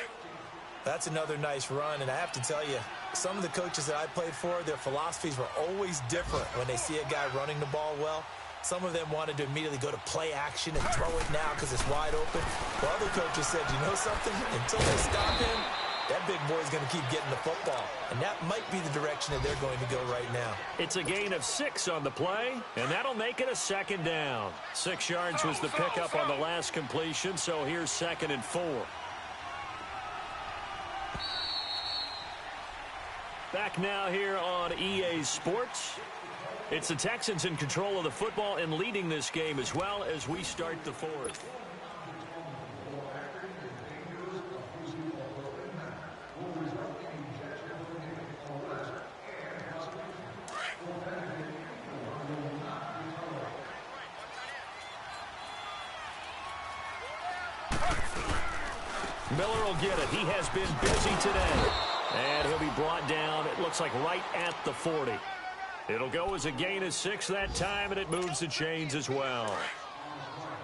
That's another nice run, and I have to tell you, some of the coaches that I played for, their philosophies were always different when they see a guy running the ball well. Some of them wanted to immediately go to play action and throw it now because it's wide open. While other coaches said, you know something? Until they stop him, that big boy's going to keep getting the football. And that might be the direction that they're going to go right now. It's a gain of 6 on the play, and that'll make it a second down. 6 yards was the pickup on the last completion, so here's 2nd and 4. Back now here on EA Sports. It's the Texans in control of the football and leading this game as well as we start the 4th. Miller will get it. He has been busy today. And he'll be brought down, it looks like right at the 40. It'll go as a gain of 6 that time, and it moves the chains as well.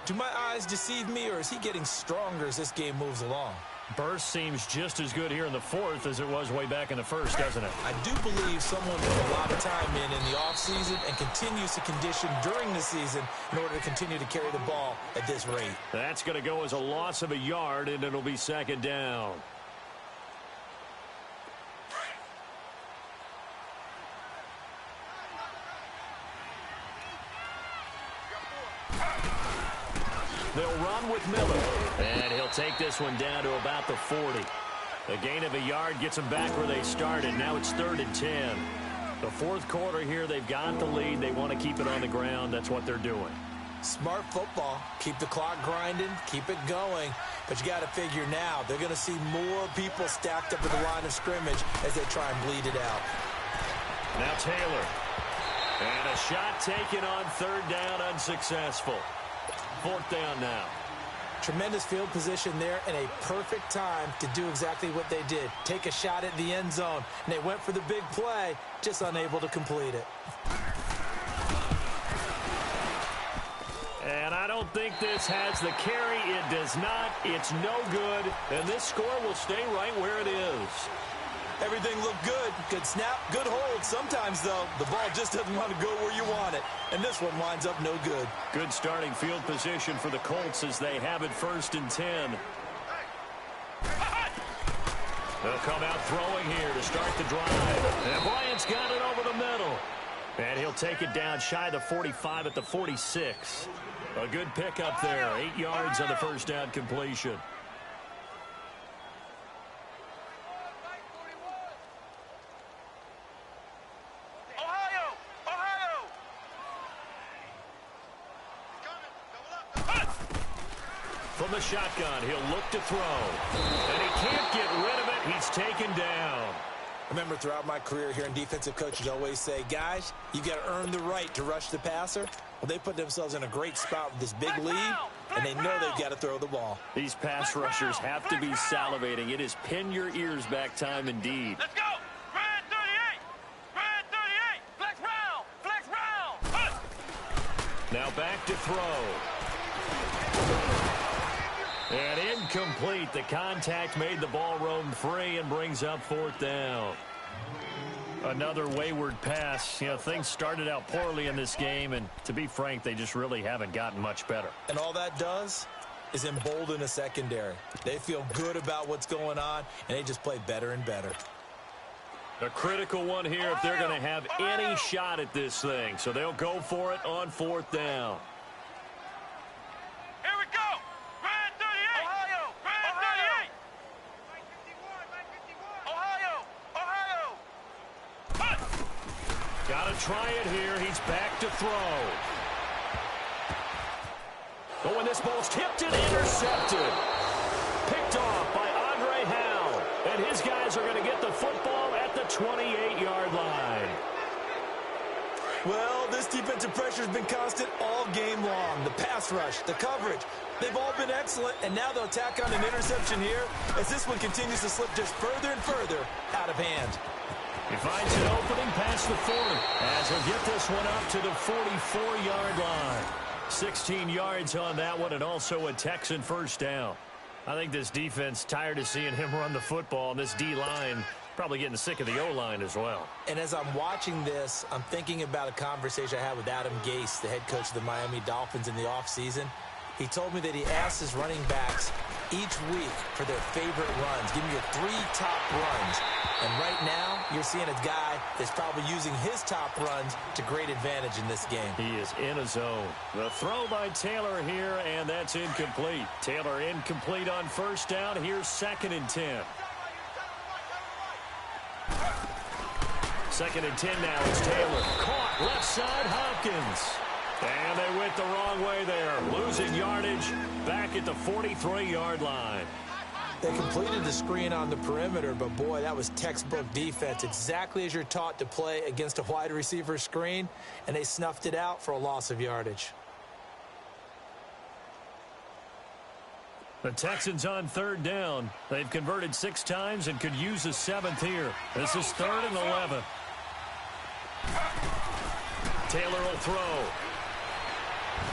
Do my eyes deceive me, or is he getting stronger as this game moves along? Burst seems just as good here in the 4th as it was way back in the 1st, doesn't it? I do believe someone put a lot of time in the offseason and continues to condition during the season in order to continue to carry the ball at this rate. That's going to go as a loss of a yard, and it'll be 2nd down. They'll run with Miller, and he'll take this one down to about the 40. A gain of a yard gets them back where they started. Now it's 3rd and 10. The 4th quarter here, they've got the lead. They want to keep it on the ground. That's what they're doing. Smart football. Keep the clock grinding. Keep it going. But you got to figure now, they're going to see more people stacked up at the line of scrimmage as they try and bleed it out. Now Taylor. And a shot taken on 3rd down, unsuccessful. 4th down now. Tremendous field position there and a perfect time to do exactly what they did. Take a shot at the end zone. And they went for the big play, just unable to complete it. And I don't think this has the carry. It does not. It's no good. And this score will stay right where it is. Everything looked good. Good snap, good hold. Sometimes, though, the ball just doesn't want to go where you want it. And this one winds up no good. Good starting field position for the Colts as they have it 1st and 10. They'll come out throwing here to start the drive. And Bryant's got it over the middle. And he'll take it down shy of the 45 at the 46. A good pickup there. 8 yards on the 1st down completion. From the shotgun, he'll look to throw. And he can't get rid of it. He's taken down. I remember throughout my career hearing defensive coaches always say, guys, you got to earn the right to rush the passer. Well, they put themselves in a great spot with this big lead, and they know they've got to throw the ball. These pass rushers have to be salivating. It is pin your ears back time indeed. Let's go! Red 38! Red 38! Flex round! Flex round! Now back to throw. And incomplete. The contact made the ball roam free and brings up 4th down. Another wayward pass. You know, things started out poorly in this game, and to be frank, they just really haven't gotten much better. And all that does is embolden a secondary. They feel good about what's going on, and they just play better and better. A critical one here if they're going to have any shot at this thing. So they'll go for it on 4th down. Here we go! Red 38! Ohio! Red 38! Ohio! Ohio! Got to try it here. He's back to throw. Oh, and this ball's tipped and intercepted. Picked off by Andre Howell. And his guys are going to get the football at the 28-yard line. Well, this defensive pressure has been constant all game long. The pass rush, the coverage, they've all been excellent, and now they'll tack on an interception here as this one continues to slip just further and further out of hand. He finds an opening past the 40 as he'll get this one up to the 44-yard line. 16 yards on that one, and also a Texan first down. I think this defense tired of seeing him run the football, and this D-line probably getting sick of the O-line as well. And as I'm watching this, I'm thinking about a conversation I had with Adam Gase, the head coach of the Miami Dolphins in the offseason. He told me that he asked his running backs each week for their favorite runs. Give me your 3 top runs. And right now, you're seeing a guy that's probably using his top runs to great advantage in this game. He is in a zone. The throw by Taylor here, and that's incomplete. Taylor incomplete on first down. Here's 2nd and 10. 2nd and 10 now. It's Taylor. Caught left side, Hopkins. And they went the wrong way there. Losing yardage back at the 43-yard line. They completed the screen on the perimeter, but boy, that was textbook defense. Exactly as you're taught to play against a wide receiver screen, and they snuffed it out for a loss of yardage. The Texans on 3rd down. They've converted 6 times and could use a 7th here. This is 3rd and 11. Taylor will throw.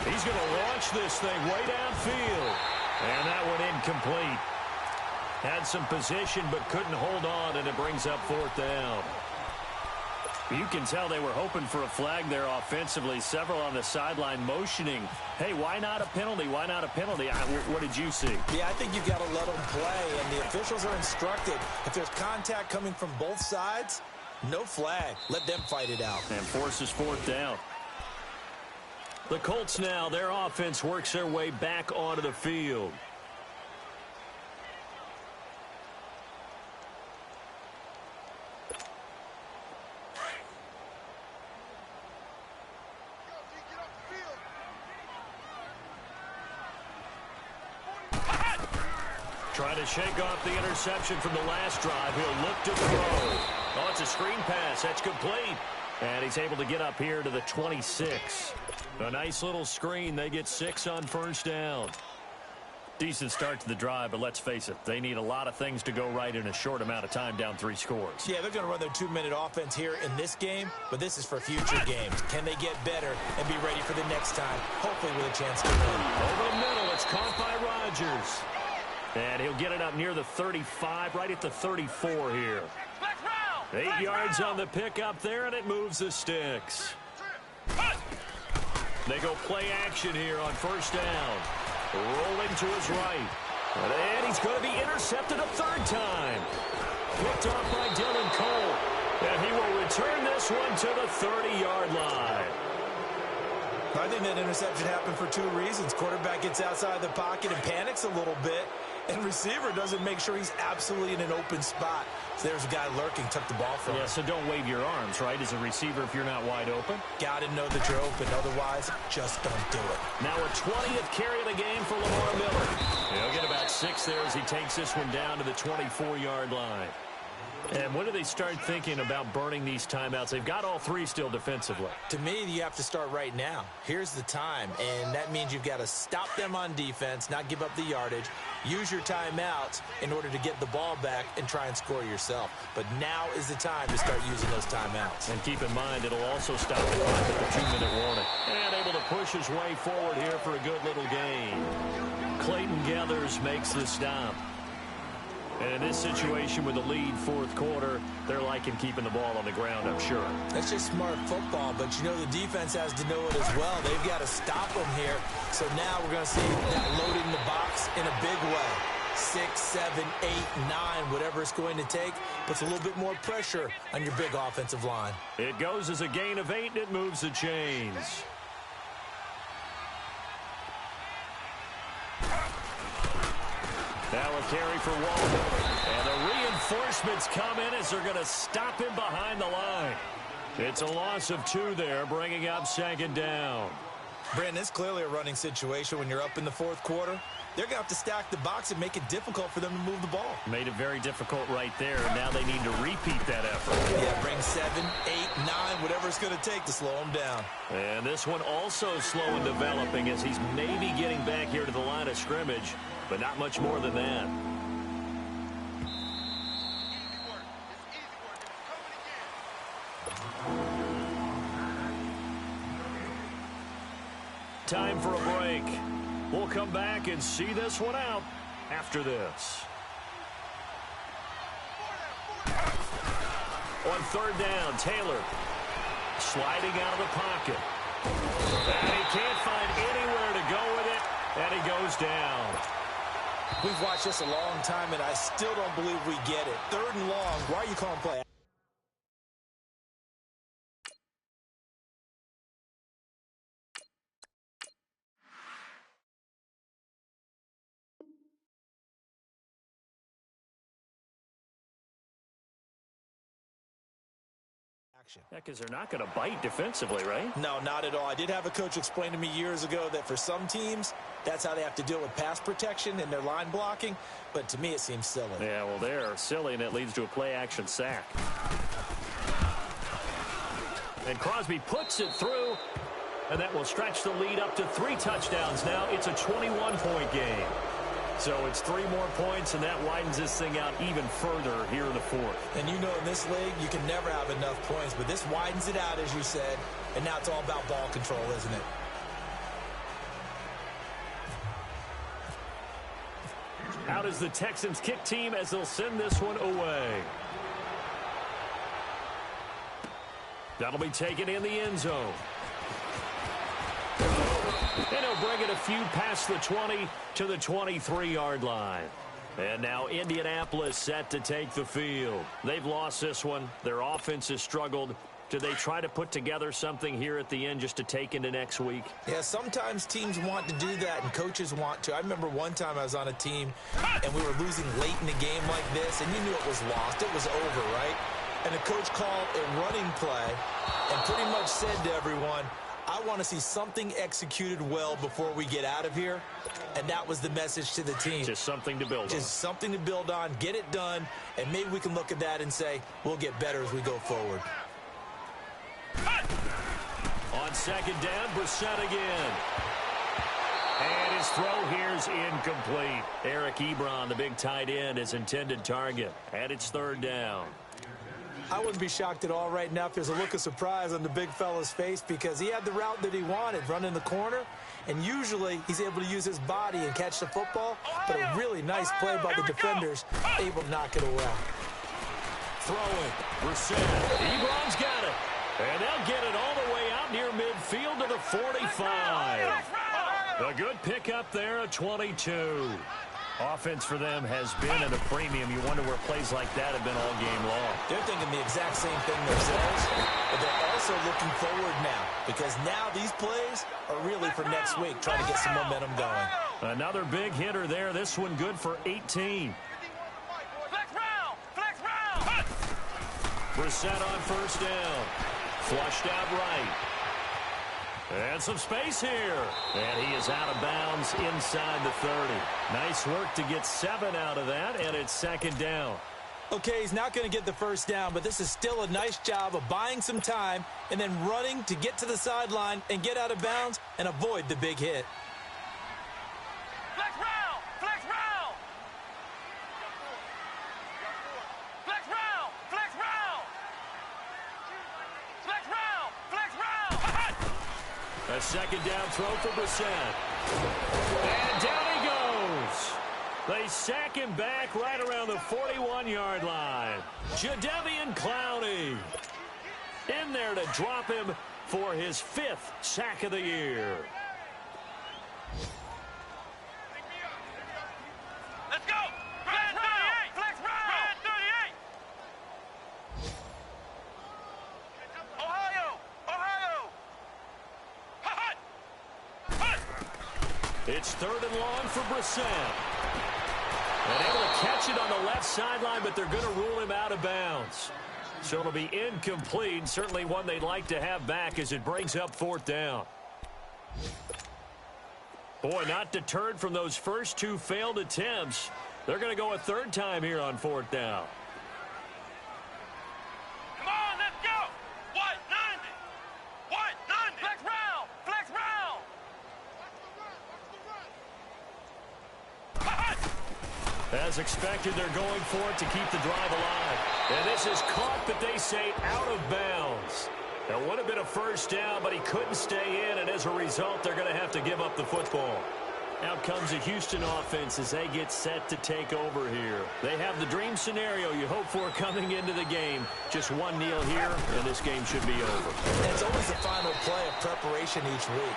He's going to launch this thing way downfield. And that one incomplete. Had some position but couldn't hold on, and it brings up 4th down. You can tell they were hoping for a flag there offensively. Several on the sideline motioning. Hey, why not a penalty? Why not a penalty? What did you see? Yeah, I think you've got to let them play, and the officials are instructed. If there's contact coming from both sides, no flag. Let them fight it out. And forces 4th down. The Colts now, their offense works their way back onto the field. Trying to shake off the interception from the last drive. He'll look to throw. Oh, it's a screen pass. That's complete. And he's able to get up here to the 26. A nice little screen. They get 6 on first down. Decent start to the drive, but let's face it, they need a lot of things to go right in a short amount of time, down 3 scores. Yeah, they're going to run their 2-minute offense here in this game, but this is for future games. Can they get better and be ready for the next time, hopefully with a chance to win? Over the middle, it's caught by Rodgers. And he'll get it up near the 35, right at the 34 here. 8 yards on the pickup there, and it moves the sticks. They go play action here on first down. Rolling to his right. And he's going to be intercepted a 3rd time. Picked off by Dylan Cole. And he will return this one to the 30-yard line. I think that interception happened for 2 reasons. Quarterback gets outside the pocket and panics a little bit, and receiver doesn't make sure he's absolutely in an open spot. So there's a guy lurking, took the ball from him. Yeah, so don't wave your arms, right, as a receiver if you're not wide open. Got to know that you're open. Otherwise, just don't do it. Now a 20th carry of the game for Lamar Miller. He'll get about 6 there as he takes this one down to the 24-yard line. And when do they start thinking about burning these timeouts? They've got all 3 still defensively. To me, you have to start right now. Here's the time, and that means you've got to stop them on defense, not give up the yardage, use your timeouts in order to get the ball back and try and score yourself. But now is the time to start using those timeouts. And keep in mind, it'll also stop the clock at the 2-minute warning. And able to push his way forward here for a good little gain. Clayton Gathers makes the stop. And in this situation with the lead 4th quarter, they're liking keeping the ball on the ground, I'm sure. That's just smart football, but you know the defense has to know it as well. They've got to stop them here. So now we're going to see that loading the box in a big way. 6, 7, 8, 9, whatever it's going to take, puts a little bit more pressure on your big offensive line. It goes as a gain of 8, and it moves the chains. Now a carry for Walton. And the reinforcements come in as they're going to stop him behind the line. It's a loss of 2 there, bringing up 2nd down. Brandon, it's clearly a running situation when you're up in the 4th quarter. They're going to have to stack the box and make it difficult for them to move the ball. Made it very difficult right there. Now they need to repeat that effort. Yeah, bring 7, 8, 9, whatever it's going to take to slow them down. And this one also slow in developing as he's maybe getting back here to the line of scrimmage, but not much more than that. Time for a break. We'll come back and see this one out after this. On third down, Taylor sliding out of the pocket. And he can't find anywhere to go with it, and he goes down. We've watched this a long time, and I still don't believe we get it. Third and long. Why are you calling play? Yeah, because they're not going to bite defensively, right? No, not at all. I did have a coach explain to me years ago that for some teams, that's how they have to deal with pass protection and their line blocking. But to me, it seems silly. Yeah, well, they're silly, and it leads to a play-action sack. And Crosby puts it through, and that will stretch the lead up to 3 touchdowns now. It's a 21-point game. So it's 3 more points, and that widens this thing out even further here in the fourth. And you know in this league, you can never have enough points, but this widens it out, as you said, and now it's all about ball control, isn't it? Out is the Texans kick team as they'll send this one away. That'll be taken in the end zone. And he'll bring it a few past the 20 to the 23-yard line. And now Indianapolis set to take the field. They've lost this one. Their offense has struggled. Do they try to put together something here at the end just to take into next week? Yeah, sometimes teams want to do that, and coaches want to. I remember one time I was on a team, and we were losing late in a game like this, and you knew it was lost. It was over, right? And the coach called a running play and pretty much said to everyone, I want to see something executed well before we get out of here. And that was the message to the team. Just something to build on. Just something to build on, get it done, and maybe we can look at that and say, we'll get better as we go forward. On second down, Brissett again. And his throw here's incomplete. Eric Ebron, the big tight end, his intended target. And it's third down. I wouldn't be shocked at all right now if there's a look of surprise on the big fella's face because he had the route that he wanted, running the corner, and usually he's able to use his body and catch the football, but a really nice play by the defenders, able to knock it away. Throwing, Brissett. Ebron's got it. And they'll get it all the way out near midfield to the 45. A good pickup there at 22. Offense for them has been at a premium. You wonder where plays like that have been all game long. They're thinking the exact same thing themselves, but they're also looking forward now because now these plays are really for next week, trying to get some momentum going. Another big hitter there. This one good for 18. Brissett on first down. Flushed out right. And some space here. And he is out of bounds inside the 30. Nice work to get 7 out of that, and it's second down. Okay, he's not going to get the first down, but this is still a nice job of buying some time and then running to get to the sideline and get out of bounds and avoid the big hit. Flex round! Flex round! Flex round! Flex round! Flex round! Flex round! A second down throw for Brissett. And down he goes. They sack him back right around the 41-yard line. Jadeveon Clowney in there to drop him for his 5th sack of the year. Let's go! Flex round! Flex round! 38! Ohio! Ohio! It's third and long for Brissett. And able to catch it on the left sideline, but they're going to rule him out of bounds. So it'll be incomplete. Certainly one they'd like to have back as it brings up fourth down. Boy, not deterred from those first 2 failed attempts. They're going to go a third time here on fourth down. Come on, let's go! White 90! White 90! Flex round! Flex round! as expected, they're going for it to keep the drive alive. And this is caught, but they say out of bounds. That would have been a first down, but he couldn't stay in, and as a result, they're going to have to give up the football. Out comes the Houston offense as they get set to take over here. They have the dream scenario you hope for coming into the game. Just one kneel here, and this game should be over. It's always the final play of preparation each week.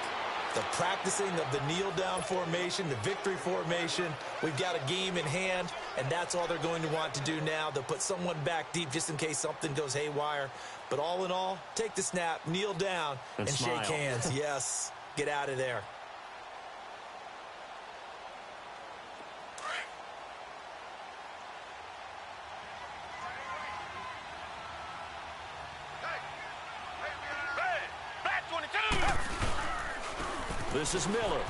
The practicing of the kneel-down formation, the victory formation. We've got a game in hand, and that's all they're going to want to do now. They'll put someone back deep just in case something goes haywire. But all in all, take the snap, kneel down, and shake hands. Yes, get out of there. This is Miller.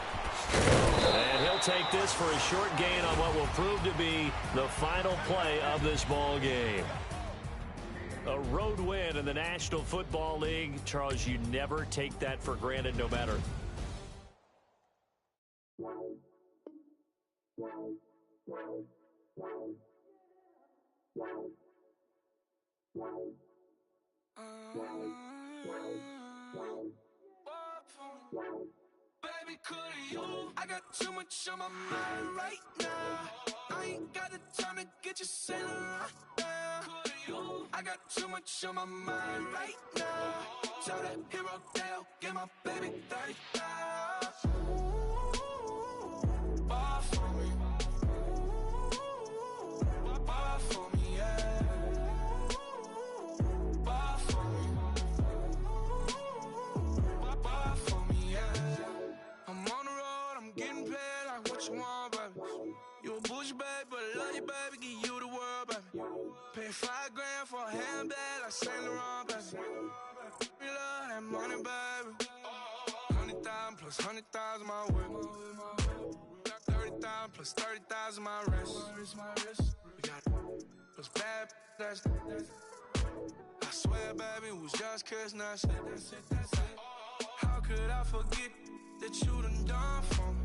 And he'll take this for a short gain on what will prove to be the final play of this ball game. A road win in the National Football League. Charles, you never take that for granted no matter. Baby, could you? I got too much on my mind right now. I ain't got the time to get you sailing right now. Could you? I got too much on my mind right now. Tell that hero Dale, get my baby 30,000. Bar for me. Bar for me, yeah. Bar for me. Bar for me, yeah. I'm on the road, I'm getting paid like what you want, baby. You a bougie, baby, but I love you, baby, give you the world, baby. Pay $5 grand for a handbag like Saint Laurent, baby. We love that money, baby. 100,000 plus 100,000 my way. 30,000 plus 30,000 my wrist. We got it. Plus bad, that's I swear, baby, it was just kissing, that's it. How could I forget that you done for me?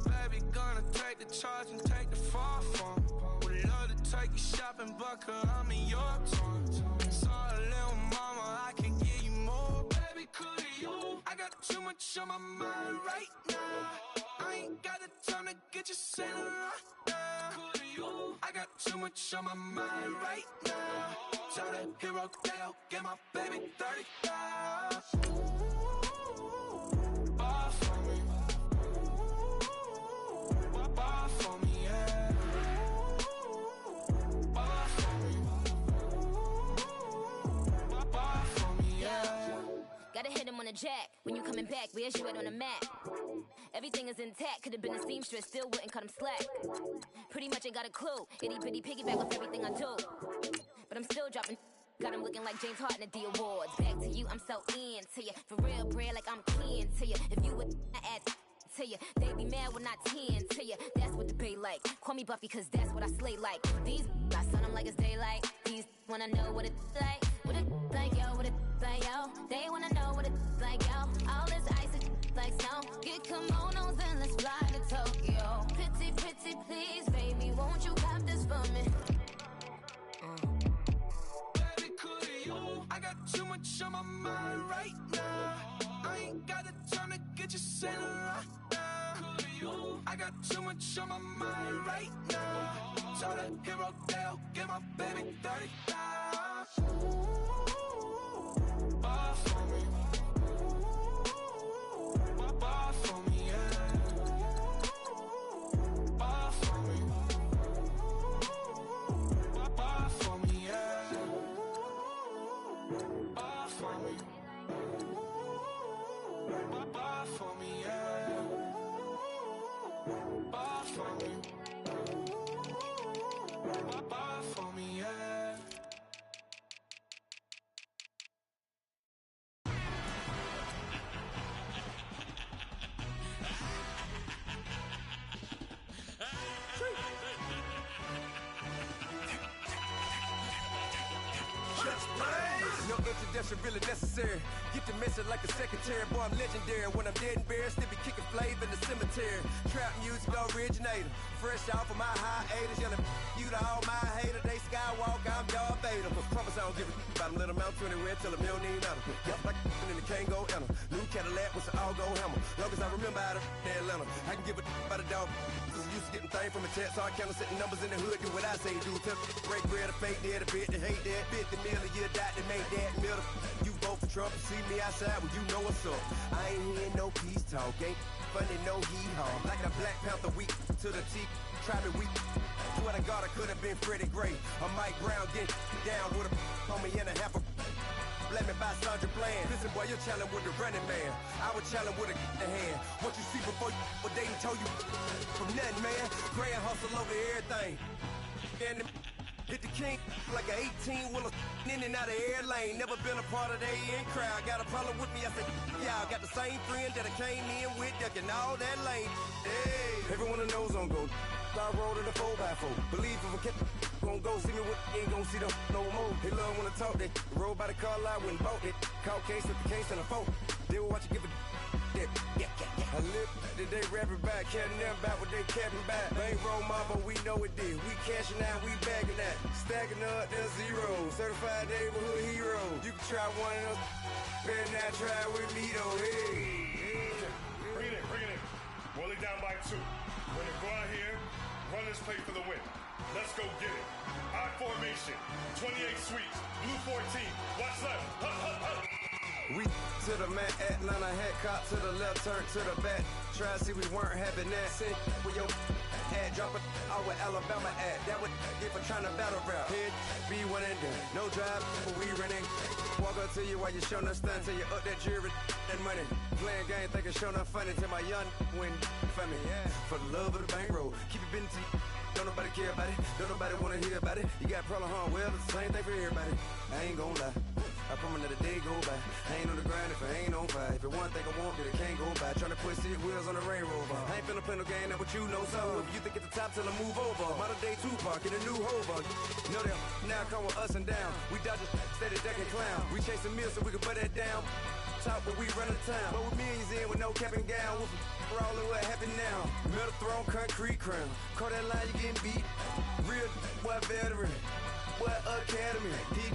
Baby, gonna take the charge and take the fall from me. Would love to take you shopping, but I'm in your time. Sorry, little mama, I can give you more. Baby, could you? I got too much on my mind right now. I ain't got the time to get you sailing right now. Could you? I got too much on my mind right now. Tell that hero Dale, get my baby 30,000. Bar for me. Bar for me, yeah. Bar for me. Bar for me, yeah. Gotta hit him on the jack. When you coming back, where's you at on the map? Everything is intact. Could've been a seamstress, still wouldn't cut him slack. Pretty much ain't got a clue. Itty bitty piggyback off everything I do. But I'm still dropping. Got him looking like James Harden at the awards. Back to you, I'm so into you. For real, bread, like I'm keen to you. If you would add to you, they be mad when I tend to you. That's what the bay like. Call me Buffy, cause that's what I slay like. These, I sun them like it's daylight. These wanna know what it's like. What it like, yo, what it like, yo. They wanna know what it's like, yo. All this ice is like snow. Get kimonos and let's fly to Tokyo. Pretty, pretty, please, baby, won't you cop this for me? I got too much on my mind right now. I ain't got the time to get you sailing right now. I got too much on my mind right now. Tell that hero Dale, get my baby 30,000. Bar for me. Bar for me, yeah. Bar for me. Bar for me, yeah. Bar for me. Bar for me, yeah. Bar for me. Bar for me, yeah. No introduction really necessary. Get the message like a secretary. Boy, I'm legendary. When I'm dead and buried, still be kicking flavor in the cemetery. Trap music originator. Fresh off of my hiatus. Yelling you to all my haters. They skywalk, I'm Darth Vader. But promise I don't give a about them. Let them out to anywhere. Tell them you don't need nothing. Got like and the can't go enter. New Cadillac with an all-go hammer. Long as I remember out of Atlanta. I can give a about a dog. Cause I'm used to getting things from a text. So I count setting numbers in the hood. Do what I say do. Tell break bread, a fake dead, a bit to hate that. 50 million, you die to make that middle. You vote for Trump and see me outside, well, you know what's up. I ain't hearing no peace talk, ain't funny, no hee-haw. Like the Black Panther week to the T, try me weak. Swear to God, I could have been Freddie Gray. Or Mike Brown getting down with a homie and a half a. Let me buy Sandra Bland. Listen, boy, you're challenging with the running man. I was challenging with a hand. What you see before you, what they told you from nothing, man. Grand hustle over everything. And hit the king like an 18-wheeler in and out of air lane. Never been a part of the in crowd. Got a problem with me, I said, y'all got the same friend that I came in with, ducking all that lane. Hey, everyone knows on go. I roll to the 4x4. Believe if a kid gon' go see me with ain't gon' see them no more. They love when I talk that. Roll by the car lot when bought it. Call case at the case and a phone. They will watch you give a that. I live today rapping back, caring them about what they capping back. Bankroll mama, we know it did. We cashing out, we bagging that. Stacking up, there's zero. Certified neighborhood hero. You can try one of those. Better not try with me though. Hey. Bring it in. Roll it down by 2. We're gonna go out here, run this play for the win. Let's go get it. I formation, 28 sweeps, blue 14. Watch left. Hup. We to the man, Atlanta hat cop to the left, turn to the back. Try to see we weren't having that. Send with your ad, drop it out with Alabama ad. That would get for trying to battle rap. Head, be one and done. No drive, but we running. Walk up to you while you showing us stunt till you up that jewelry and money. Playing game, thinking showing up funny till my young win for me. Yeah. For the love of the bankroll, keep it busy. Don't nobody care about it. Don't nobody wanna hear about it. You got problem, huh? Well, it's the same thing for everybody. I ain't gon' lie. I promise that a day go by. I ain't on the grind if I ain't on fire. If it one thing I want, then it can't go by. Tryna put 6 wheels on the Range Rover. I ain't finna play no game, that what you know. So if you think at the top till I move over. Modern day Tupac in a new hover. Know that now come with us and down. We dodge a steady duck and clown. We chasing meals so we can put that down. Top but we run the town. But with millions in with no cap and gown. We're all in what happened now. Metal throne, concrete crown. Call that line, you getting beat. Real boy veteran. Boy academy. He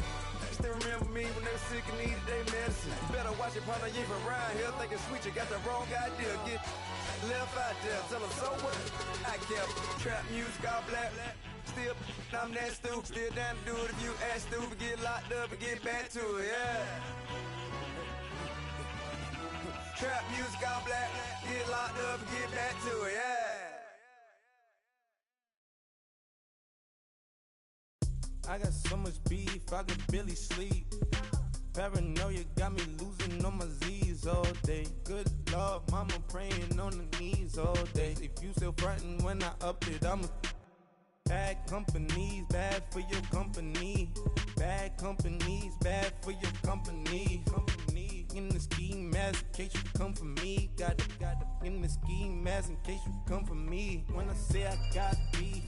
still remember me when they were sick and needed their medicine. Better watch it, partner, you ain't from around here thinking sweet, you got the wrong idea. Get left out there, tell them so what? I kept trap music all black. Still, I'm that stupid. Still down to do it if you act stupid. Get locked up and get back to it, yeah. Trap music all black. Get locked up and get back to it, yeah. I got so much beef, I could barely sleep. Paranoia got me losing on my Z's all day. Good Lord, mama praying on the knees all day. If you still frontin' when I up it, I'm a bad companies, bad for your company. Bad companies, bad for your company. Company in the ski mask in case you come for me. Got it in the ski mask in case you come for me. When I say I got beef,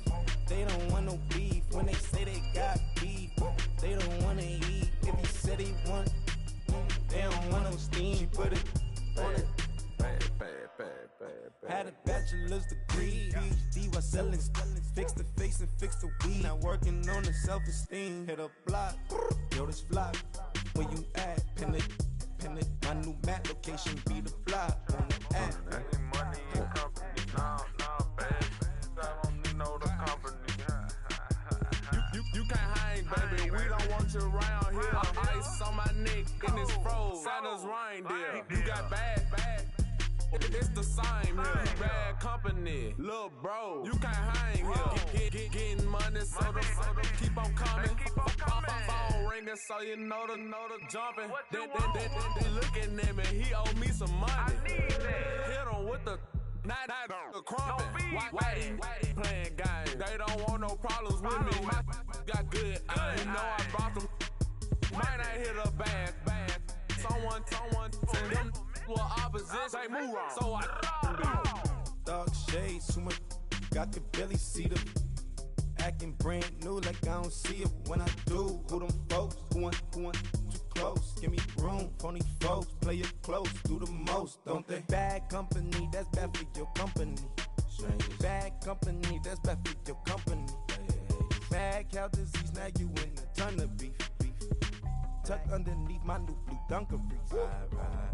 they don't want no beef. When they say they got beef, they don't wanna eat. If you said they want, they don't want no steam. Put it on it. Had a bachelor's degree, PhD while selling. Fix the face and fix the weed. Now working on the self-esteem. Hit a block, yo this flock. Where you at? Pin it. My new map location be the block on the app. Money and company, no, baby. I don't need no the company. You can't hang, baby. We don't want you around here. Ice on my neck and it's froze. Santa's reindeer. You got bad. It's the same here. You bad company, little bro. You can't hang here. Getting money, so the keep on coming. Phone ringing, so you know the jumping. They looking at me. He owe me some money. Hit him with the. Not the crumpin'. Whitey playing games. They don't want no problems with me. Got good. You know I brought them. Might not hit a bad. Someone send them well opposition. Say move wrong. So I Dark shades, too much. I could barely see them. Acting brand new like I don't see it when I do. Who them folks? Who want too close. Give me room, phony folks, play it close, do the most, don't they? Bad company, that's bad for your company. Bad company, that's bad for your company. Mad cow disease, now you in a ton of beef. Tuck underneath my new blue Dunkaroos.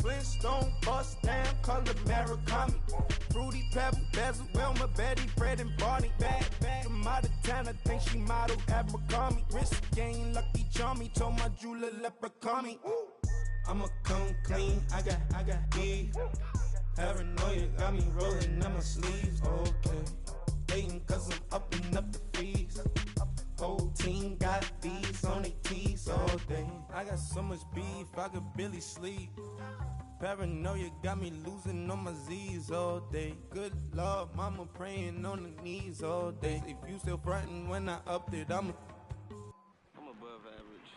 Flintstone, bust down, color Murakami. Fruity Pebble, Bezel, Wilma, Betty, Fred, and Barney. Bad from out of town, I think she model Abercrombie. Wrist game, Lucky Charmy, told my jeweler leprechaun. I'ma come clean, I got beef. Paranoia got me rolling in my sleeves, okay. Hating cause I'm upping up the fees. Whole team got these on their tees all day. I got so much beef, I could barely sleep. Paranoia got me losing on my Z's all day. Good Lord, mama praying on the knees all day. If you still frontin' when I upped it, I'm above average.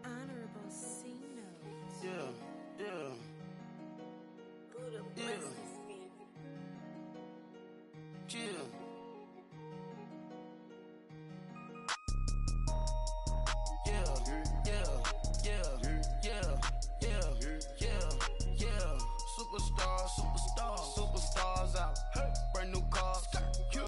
Honorable C notes. Yeah. Superstar,